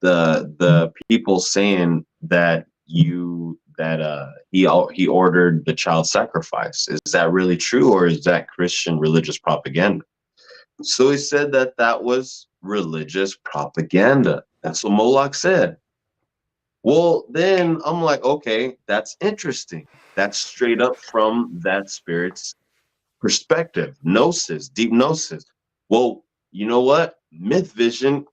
the people saying that he ordered the child sacrifice. Is that really true, or is that Christian religious propaganda? So he said that that was religious propaganda. That's what Moloch said. Well, then I'm like, okay, that's interesting. That's straight up from that spirit's perspective, gnosis, deep gnosis. Well, you know what? Myth Vision,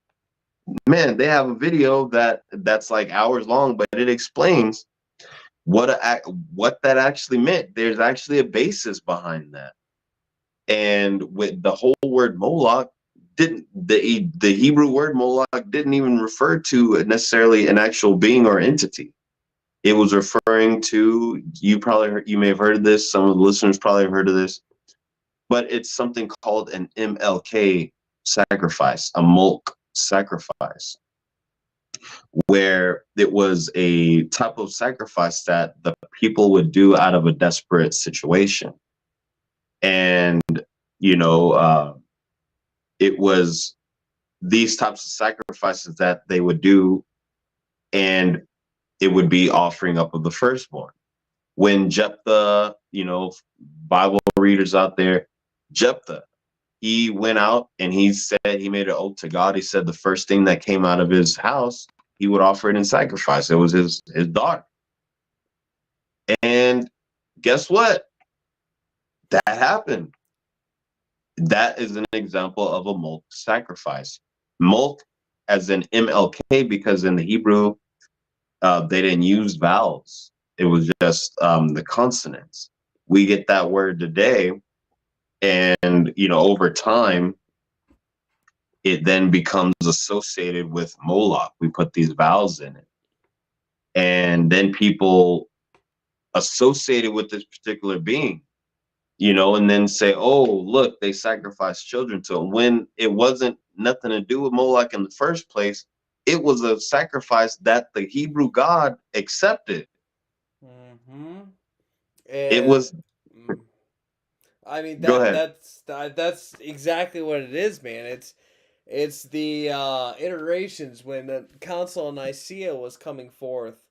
man, they have a video that's like hours long, but it explains what that actually meant. There's actually a basis behind that. And with the whole word Moloch, didn't the Hebrew word Moloch didn't even refer to necessarily an actual being or entity. It was referring to, you may have heard of this, some of the listeners probably have heard of this, but it's something called an MLK sacrifice, a Mulk sacrifice, where it was a type of sacrifice that the people would do out of a desperate situation. And, you know, it was these types of sacrifices that they would do, and it would be offering up of the firstborn. When Jephthah, you know, Bible readers out there, Jephthah, he went out and he said, he made an oath to God. He said the first thing that came out of his house, he would offer it in sacrifice. It was his daughter. And guess what? That happened. That is an example of a Mulk sacrifice. Mulk as in MLK, because in the Hebrew, they didn't use vowels. It was just the consonants. We get that word today, and you know, over time, it then becomes associated with Moloch. We put these vowels in it, and then people associated with this particular being, you know, and then say, "Oh, look, they sacrificed children to him," when it wasn't nothing to do with Moloch in the first place. It was a sacrifice that the Hebrew God accepted. Mm-hmm. It And was. I mean Go ahead. that's exactly what it is, man. It's the iterations when the Council of Nicaea was coming forth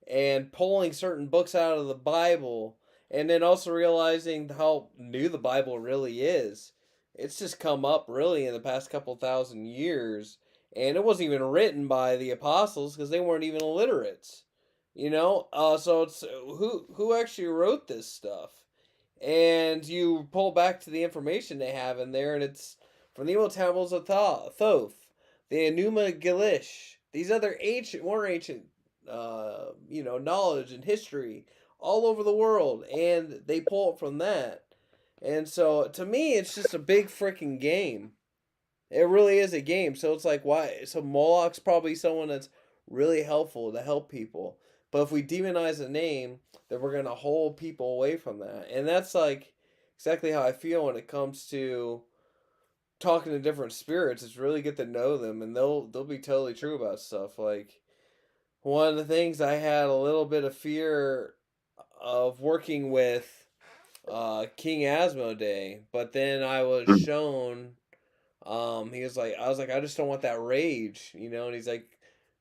and pulling certain books out of the Bible, and then also realizing how new the Bible really is. It's just come up really in the past couple thousand years, and it wasn't even written by the apostles because they weren't even illiterates, you know. So it's who actually wrote this stuff, and you pull back to the information they have in there, and it's from the old tables of Thoth, the Enuma Elish, these other more ancient, knowledge and history all over the world, and they pull it from that. And so, to me, it's just a big freaking game. It really is a game. So it's like, why? So Moloch's probably someone that's really helpful to help people. But if we demonize a name, then we're gonna hold people away from that. And that's like exactly how I feel when it comes to talking to different spirits. It's really get to know them, and they'll be totally true about stuff. Like one of the things I had a little bit of fear of working with King Asmodee, but then I was Mm. shown I was like, I just don't want that rage, and he's like,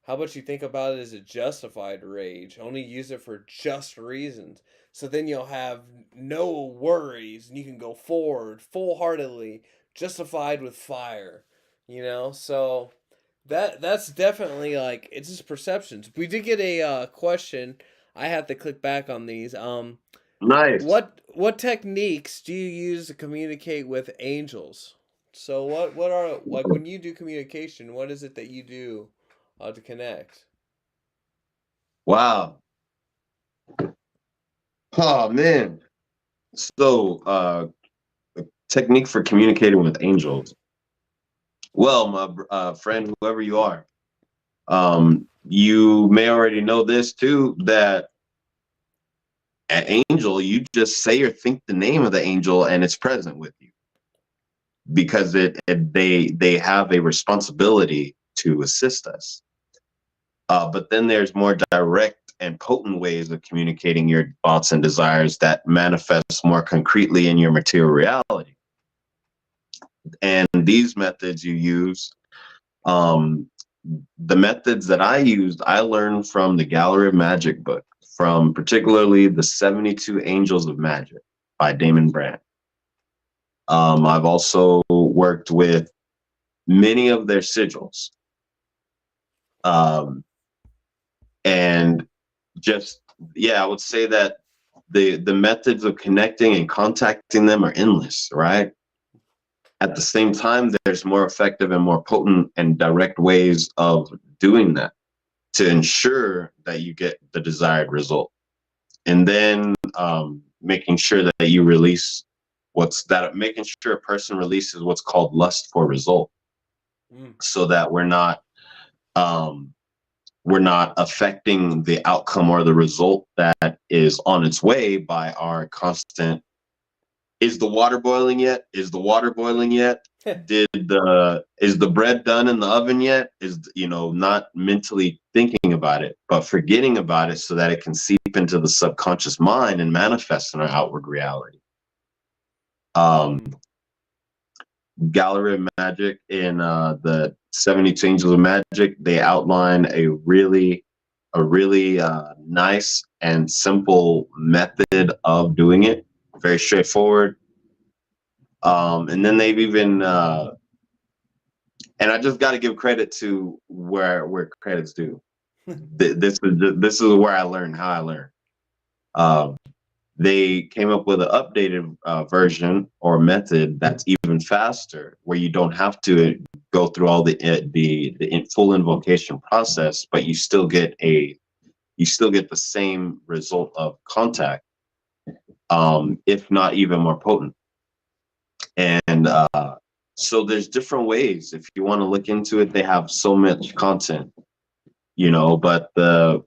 how about you think about it as a justified rage? Only use it for just reasons. So then you'll have no worries and you can go forward full heartedly, justified with fire, So that's definitely like it's just perceptions. We did get a question. I have to click back on these. Nice. What techniques do you use to communicate with angels? So what are like when you do communication? What is it that you do to connect? Wow. Oh man. So, technique for communicating with angels. Well, my friend, whoever you are, you may already know this too, that an angel, you just say or think the name of the angel, and it's present with you, because they have a responsibility to assist us. But then there's more direct and potent ways of communicating your thoughts and desires that manifest more concretely in your material reality. And these methods you use, the methods that I used, I learned from the Gallery of Magic book, from particularly the 72 Angels of Magic by Damon Brand. I've also worked with many of their sigils. Um, and just, yeah, I would say that the methods of connecting and contacting them are endless, right? At the same time, there's more effective and more potent and direct ways of doing that to ensure that you get the desired result. And then making sure that you release making sure a person releases what's called lust for result, so that um, we're not affecting the outcome or the result that is on its way by our constant, is the water boiling yet? Is the water boiling yet? Is the bread done in the oven yet? Is, not mentally thinking about it, but forgetting about it so that it can seep into the subconscious mind and manifest in our outward reality. Gallery of Magic in the 72 Angels of Magic, they outline a really nice and simple method of doing it. Very straightforward. And then they've even and I just got to give credit to where credit's due. This is where I learned how I learned. They came up with an updated version or method that's even faster, where you don't have to go through all the full invocation process, but you still get the same result of contact, if not even more potent. And so there's different ways. If you want to look into it, they have so much content, but the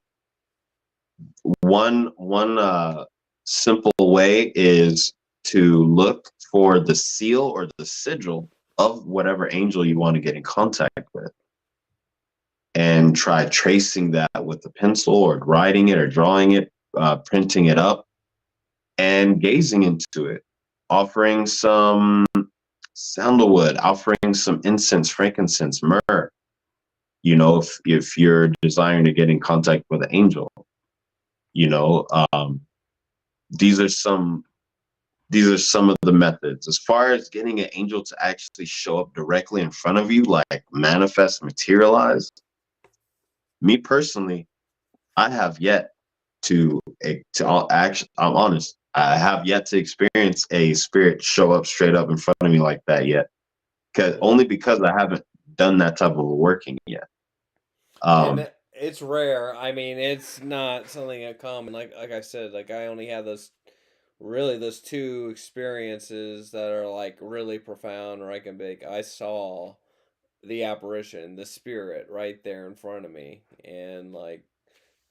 one simple way is to look for the seal or the sigil of whatever angel you want to get in contact with, and try tracing that with a pencil, or writing it, or drawing it, printing it up, and gazing into it, offering some sandalwood, offering some incense, frankincense, myrrh, if you're desiring to get in contact with an angel. These are some of the methods. As far as getting an angel to actually show up directly in front of you, like manifest, materialize, me personally, I have yet I'm honest, I have yet to experience a spirit show up straight up in front of me like that yet. Because I haven't done that type of working yet. And it's rare. I mean, it's not something that common. Like I said, like I only have those two experiences that are like really profound, or I can be like, I saw the apparition, the spirit right there in front of me, and like,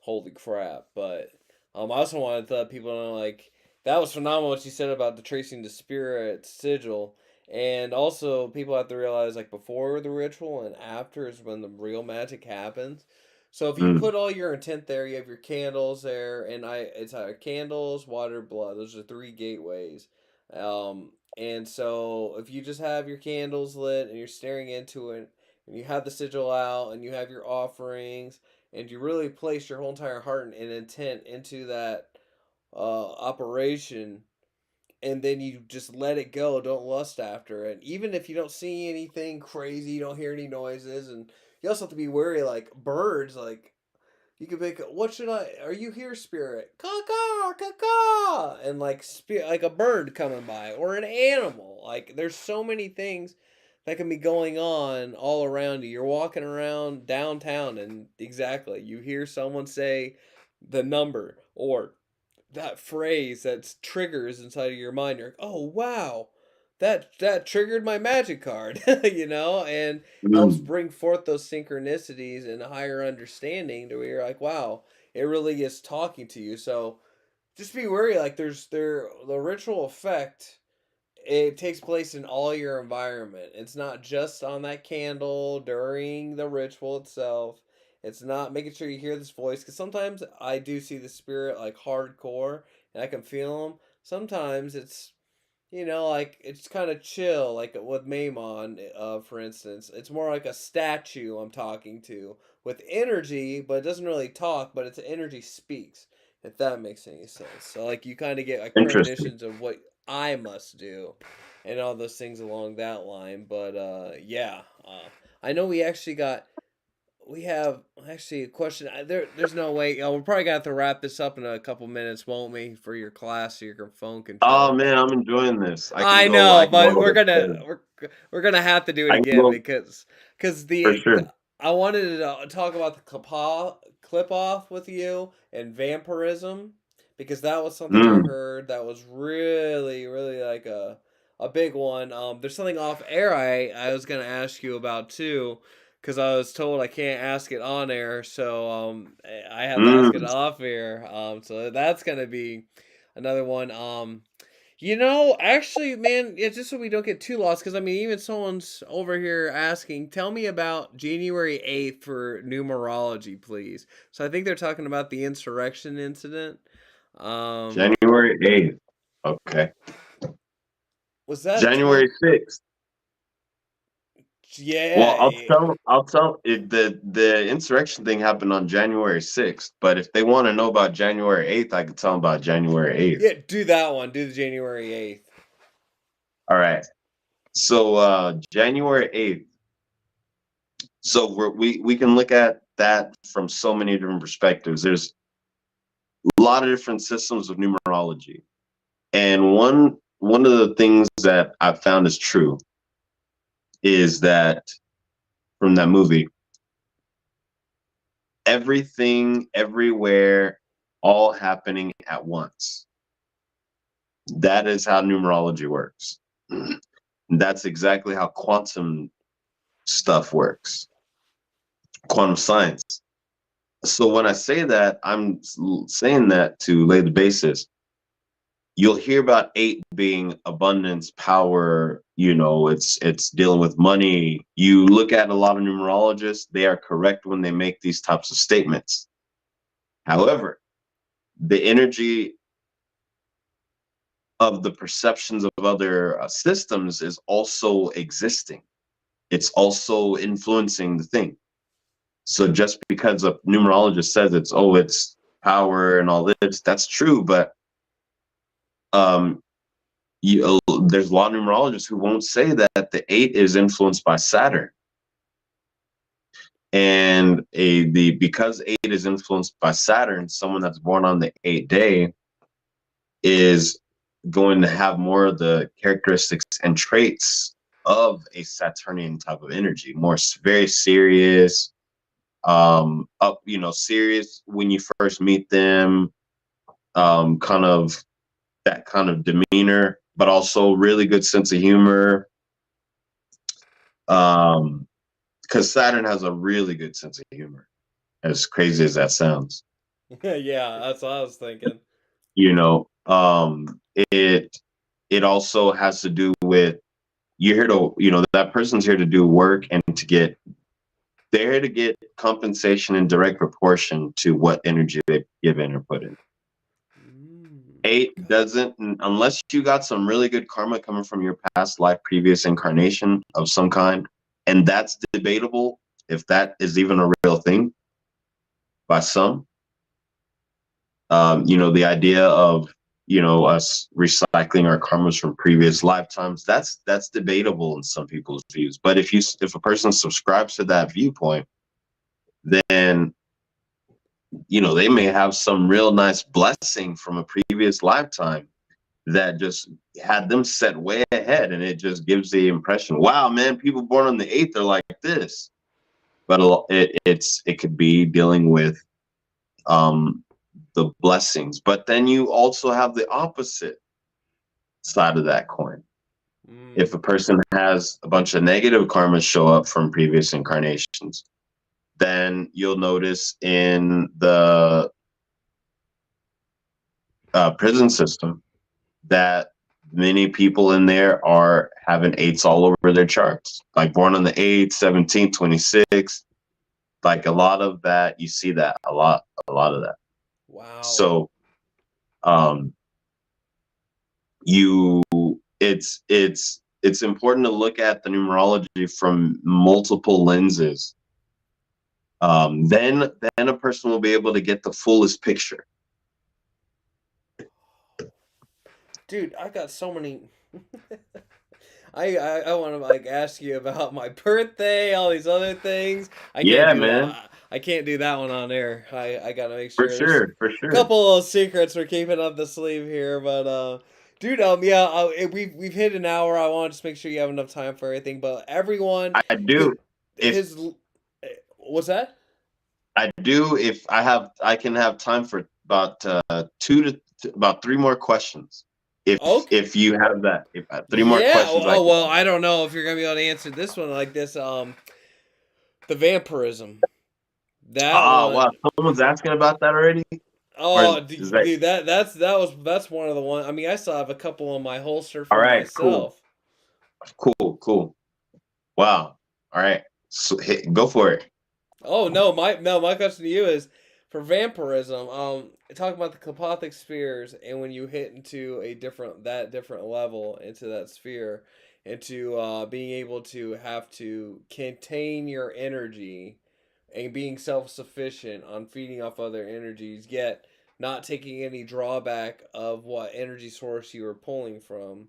holy crap. But I also wanted to let people know, like, that was phenomenal what you said about the tracing the spirit sigil. And also, people have to realize, like, before the ritual and after is when the real magic happens. So if you put all your intent there, you have your candles there, and it's candles, water, blood. Those are three gateways. And so if you just have your candles lit and you're staring into it, and you have the sigil out, and you have your offerings, and you really place your whole entire heart and intent into that operation, and then you just let it go, don't lust after it, even if you don't see anything crazy, you don't hear any noises. And you also have to be wary, like birds, like you could make, what should I, are you here, spirit? Caw, caw, and like like a bird coming by, or an animal. Like there's so many things that can be going on all around you. You're walking around downtown, and exactly, you hear someone say the number or that phrase that triggers inside of your mind. You're like, oh wow, that triggered my magic card, and helps bring forth those synchronicities and a higher understanding to where you're like, wow, it really is talking to you. So just be wary. Like the ritual effect, it takes place in all your environment. It's not just on that candle during the ritual itself. It's not making sure you hear this voice, because sometimes I do see the spirit like hardcore and I can feel them. Sometimes it's you know, like it's kind of chill, like with Maimon, for instance. It's more like a statue I'm talking to with energy, but it doesn't really talk, but its energy speaks, if that makes any sense. So, like, you kind of get like Interesting. premonitions of what I must do and all those things along that line. But, yeah, I know we have actually a question. There's no way. We're probably gonna have to wrap this up in a couple minutes, won't we, for your class or your phone Oh controls? man, I'm enjoying this. I I know, can go a but little bit further. we're gonna have to do it I can again go because for the sure. I wanted to talk about the clip off with you and vampirism because that was something I Mm, heard that was really like a big one. There's something off air I was gonna ask you about too because I was told I can't ask it on air, so I have to ask it mm. off air. So that's gonna be another one. You know, actually, man, yeah, just so we don't get too lost, because I mean, even someone's over here asking, tell me about January 8th for numerology, please. So I think they're talking about the insurrection incident. Um, January 8th. Okay. was that January 6th. yeah, Well, I'll tell it, the insurrection thing happened on January 6th, but if they want to know about January 8th, I could tell them about January 8th. yeah, do that one. Do the January 8th. All right. So January 8th. So we can look at that from so many different perspectives. There's a lot of different systems of numerology. And one of the things that I found is true is that from that movie, everything, everywhere, all happening at once. That is how numerology works. That's exactly how quantum stuff works, quantum science. So when I say that, I'm saying that to lay the basis. You'll hear about eight being abundance, power, it's dealing with money. You look at a lot of numerologists, they are correct when they make these types of statements. However, the energy of the perceptions of other systems is also existing. It's also influencing the thing. So just because a numerologist says it's power and all this, that's true, but um, there's a lot of numerologists who won't say that the eight is influenced by Saturn, and because eight is influenced by Saturn, someone that's born on the 8th day is going to have more of the characteristics and traits of a Saturnian type of energy, more very serious, serious when you first meet them, kind of that kind of demeanor, but also really good sense of humor. Because Saturn has a really good sense of humor, as crazy as that sounds. Yeah, that's what I was thinking. You know, it it also has to do with you're here to, that person's here to do work and they're here to get compensation in direct proportion to what energy they've given or put in. Eight Okay. doesn't, unless you got some really good karma coming from your past life, previous incarnation of some kind, and that's debatable if that is even a real thing by some. The idea of us recycling our karmas from previous lifetimes, that's debatable in some people's views. But if a person subscribes to that viewpoint, then they may have some real nice blessing from a previous lifetime that just had them set way ahead, and it just gives the impression, wow, man, people born on the 8th are like this. But it could be dealing with um the blessings. But then you also have the opposite side of that coin. If a person has a bunch of negative karma show up from previous incarnations, then you'll notice in the prison system that many people in there are having eights all over their charts, like born on the 8th, 17th, 26th. Like a lot of that, you see that a lot of that. Wow. So um, you it's important to look at the numerology from multiple lenses. Then a person will be able to get the fullest picture. Dude, I got so many. I want to like ask you about my birthday, all these other things. I can't Yeah, do man, that. I can't do that one on air. I gotta make for sure there's sure, for a sure. couple of little secrets we're keeping up the sleeve here. But dude, yeah, we've hit an hour. I want to just make sure you have enough time for everything. But everyone, I do. If his what's that? I do, if I can have time for about about three more questions. Okay. If you have that, if three more Yeah. questions, I Oh can. well, I don't know if you're gonna be able to answer this one like this. The vampirism. That Ah, one. wow, someone's asking about that already, or Oh, is that dude, that's one of the one. I mean, I still have a couple on my holster all for right? Cool, myself. cool. Wow. All right, so go for it. Oh no, my question to you is for vampirism. Talk about the Kapothic spheres, and when you hit into a different level into that sphere, into being able to have to contain your energy and being self sufficient on feeding off other energies, yet not taking any drawback of what energy source you were pulling from.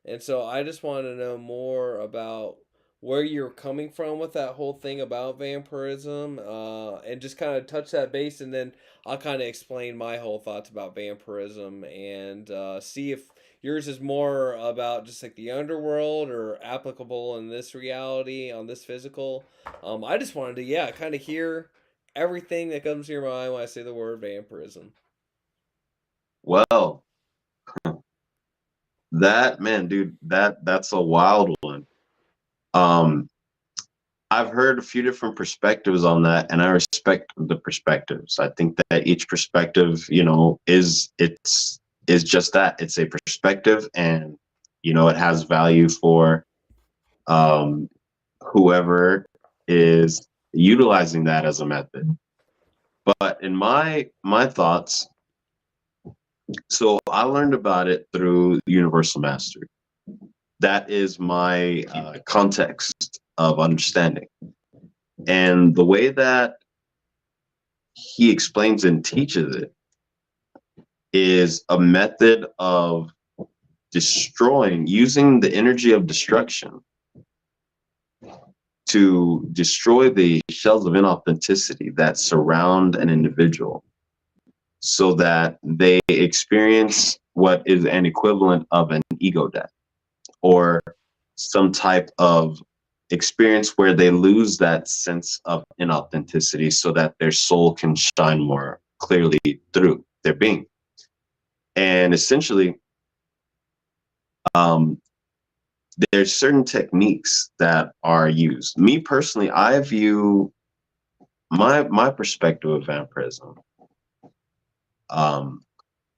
And so I just want to know more about where you're coming from with that whole thing about vampirism, and just kind of touch that base, and then I'll kind of explain my whole thoughts about vampirism and see if yours is more about just like the underworld or applicable in this reality on this physical. I just wanted to, yeah, kind of hear everything that comes to your mind when I say the word vampirism. Well, that man, dude, that's a wild one. Um, I've heard a few different perspectives on that, and I respect the perspectives. I think that each perspective, is just that. It's a perspective, and it has value for um, whoever is utilizing that as a method. But in my thoughts, so I learned about it through Universal Mastery. That is my context of understanding. And the way that he explains and teaches it is a method of using the energy of destruction to destroy the shells of inauthenticity that surround an individual so that they experience what is an equivalent of an ego death or some type of experience where they lose that sense of inauthenticity so that their soul can shine more clearly through their being. And essentially, there's certain techniques that are used. Me personally, I view my perspective of vampirism.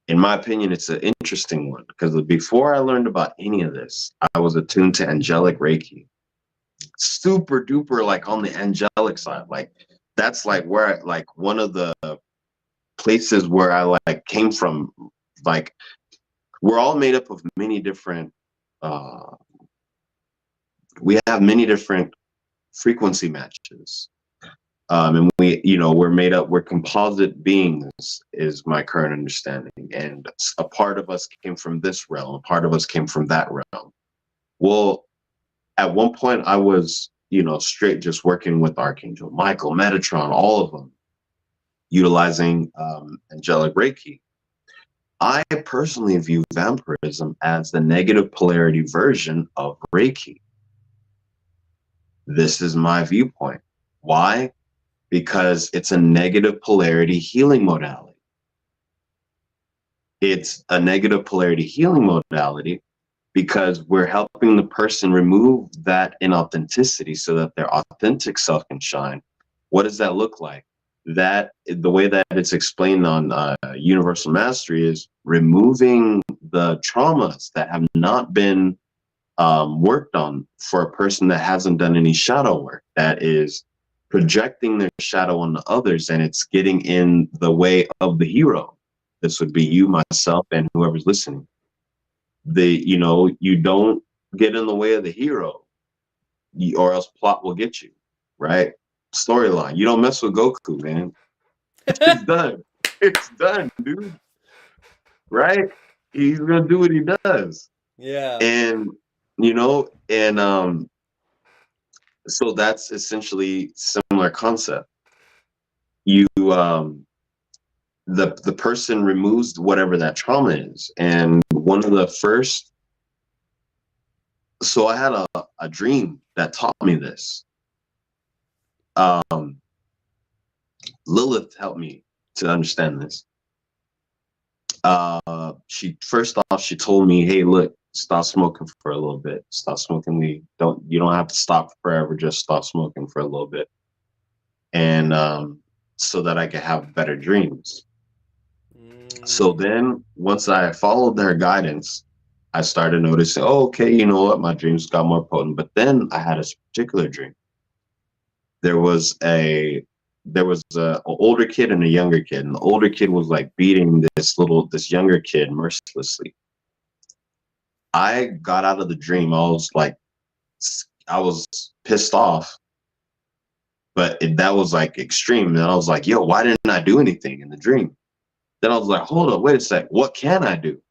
In my opinion, it's an interesting one because before I learned about any of this, I was attuned to angelic Reiki, super duper like on the angelic side. Like that's like where like one of the places where I like came from. Like we're all made up of many different. We have many different frequency matches. And we're made up, we're composite beings, is my current understanding. And a part of us came from this realm, a part of us came from that realm. Well, at one point, I was, straight just working with Archangel Michael, Metatron, all of them, utilizing angelic Reiki. I personally view vampirism as the negative polarity version of Reiki. This is my viewpoint. Why? Because it's a negative polarity healing modality. It's a negative polarity healing modality because we're helping the person remove that inauthenticity so that their authentic self can shine. What does that look like? That the way that it's explained on Universal Mastery is removing the traumas that have not been worked on for a person that hasn't done any shadow work, that is projecting their shadow on the others, and it's getting in the way of the hero. This would be you, myself, and whoever's listening. you don't get in the way of the hero, or else plot will get you, right? Storyline. You don't mess with Goku, man. It's done. It's done, dude. Right? He's gonna do what he does. Yeah. And and so that's essentially similar concept. You the person removes whatever that trauma is. And one of the first, so I had a dream that taught me this. Lilith helped me to understand this. She told me, hey, look, stop smoking for a little bit. Stop smoking weed. You don't have to stop forever. Just stop smoking for a little bit. And so that I could have better dreams. So then once I followed her guidance, I started noticing, oh, okay, you know what? My dreams got more potent. But then I had a particular dream. There was a older kid and a younger kid, and the older kid was like beating this younger kid mercilessly. I got out of the dream. I was pissed off, but that was like extreme. And I was like, yo, why didn't I do anything in the dream? Then I was like, hold up, wait a sec. What can I do?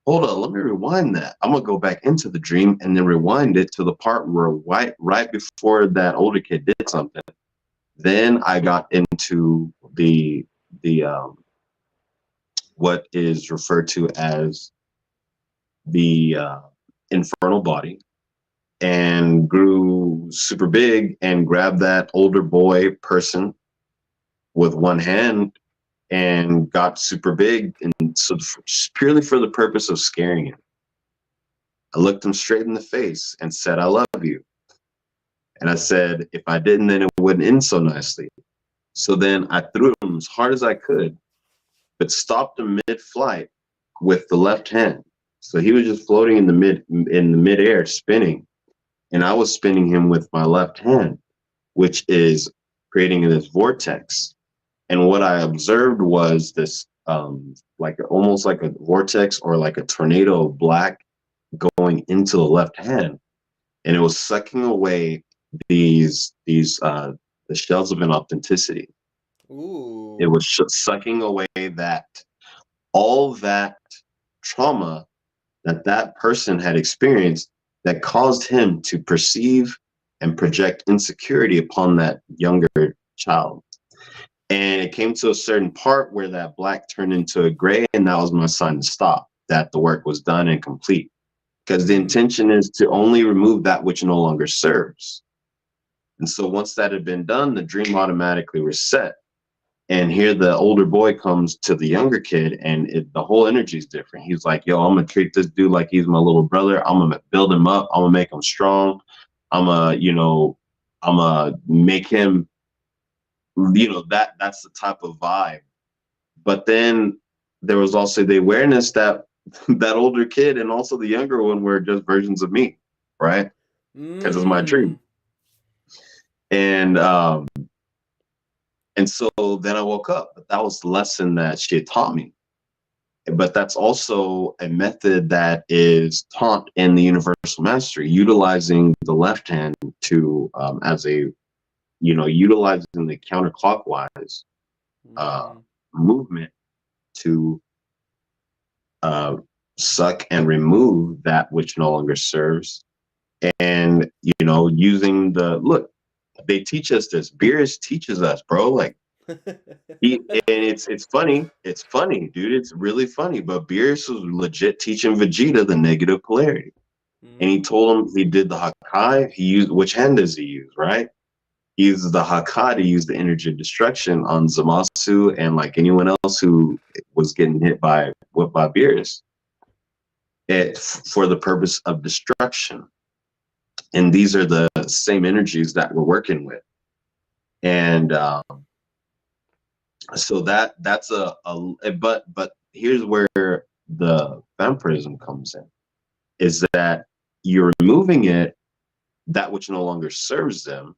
Hold up, let me rewind that. I'm gonna go back into the dream and then rewind it to the part where right before that older kid did something. Then I got into the what is referred to as the infernal body, and grew super big and grabbed that older boy person with one hand and got super big, and so purely for the purpose of scaring him. I looked him straight in the face and said, I love you. And I said, if I didn't, then it wouldn't end so nicely. So then I threw him as hard as I could, but stopped him mid-flight with the left hand. So he was just floating in the midair, spinning. And I was spinning him with my left hand, which is creating this vortex. And what I observed was this, almost like a vortex or like a tornado of black going into the left hand, and it was sucking away the shells of inauthenticity. Ooh. It was sucking away all that trauma that person had experienced that caused him to perceive and project insecurity upon that younger child. And it came to a certain part where that black turned into a gray, and that was my sign to stop, that the work was done and complete. Because the intention is to only remove that which no longer serves. And so once that had been done, the dream automatically reset. And here the older boy comes to the younger kid, and the whole energy is different. He's like, yo, I'm going to treat this dude like he's my little brother. I'm going to build him up. I'm going to make him strong. I'm going to make him, that's the type of vibe. But then there was also the awareness that that older kid and also the younger one were just versions of me, right? Because it's my dream. And so then I woke up, but that was the lesson that she had taught me. But that's also a method that is taught in the Universal Mastery, utilizing the left hand to utilizing the counterclockwise movement to suck and remove that which no longer serves. And using they teach us this. Beerus teaches us, bro. Like it's funny, dude. It's really funny. But Beerus was legit teaching Vegeta the negative polarity. And he told him he did the Hakai. He used, which hand does he use, right? He uses the Hakai to use the energy of destruction on Zamasu and like anyone else who was getting hit by Beerus, for the purpose of destruction. And these are the same energies that we're working with. And so that's but here's where the vampirism comes in, is that you're removing that which no longer serves them,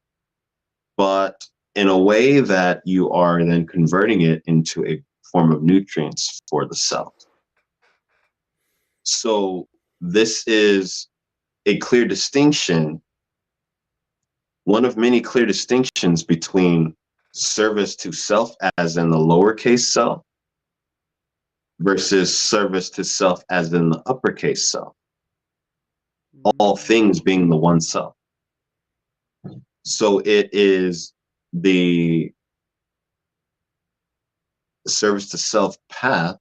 but in a way that you are then converting it into a form of nutrients for the cell. So this is a clear distinction, one of many clear distinctions between service to self, as in the lowercase self, versus service to self, as in the uppercase self. All things being the one self. So it is the service to self path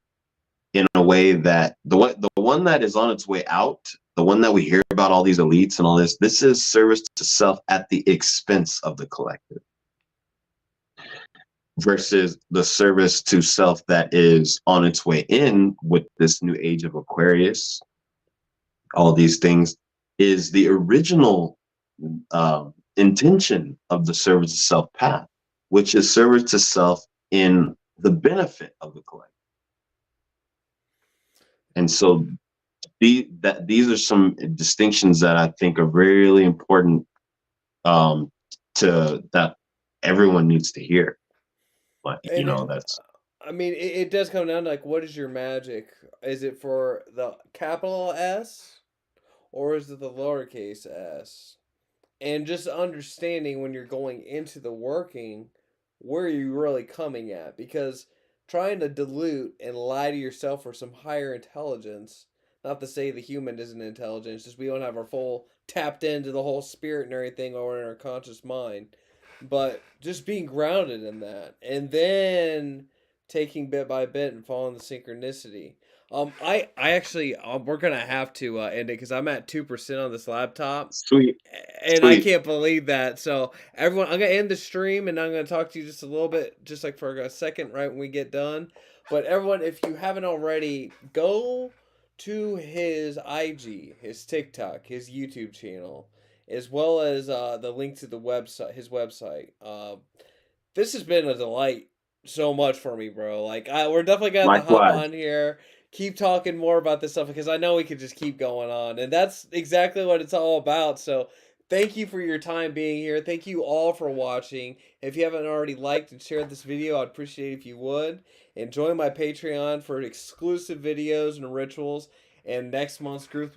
in a way that the one that is on its way out, the one that we hear about, all these elites and all this is service to self at the expense of the collective, versus the service to self that is on its way in with this new age of Aquarius, all these things, is the original intention of the service to self path, which is service to self in the benefit of the collective. And so these are some distinctions that I think are really important, to that everyone needs to hear. But And that's I mean, it does come down to like, what is your magic? Is it for the capital S, or is it the lowercase s? And just understanding when you're going into the working, where are you really coming at? Because trying to dilute and lie to yourself for some higher intelligence, not to say the human isn't intelligent, it's just we don't have our full tapped into the whole spirit and everything or in our conscious mind. But just being grounded in that, and then taking bit by bit and following the synchronicity. I actually, we're gonna have to end it because I'm at 2% on this laptop, sweet. and I Sweet. can't believe that. So everyone, I'm gonna end the stream, and I'm gonna talk to you just a little bit, just like for a second, right when we get done. But everyone, if you haven't already, go to his IG, his TikTok, his YouTube channel, as well as the link to the website, his website. This has been a delight so much for me, bro. Like, we're definitely gonna have to hop Likewise. on here, keep talking more about this stuff because I know we could just keep going on, and that's exactly what it's all about. So, thank you for your time being here. Thank you all for watching. If you haven't already liked and shared this video, I'd appreciate it if you would. And join my Patreon for exclusive videos and rituals. And next month's group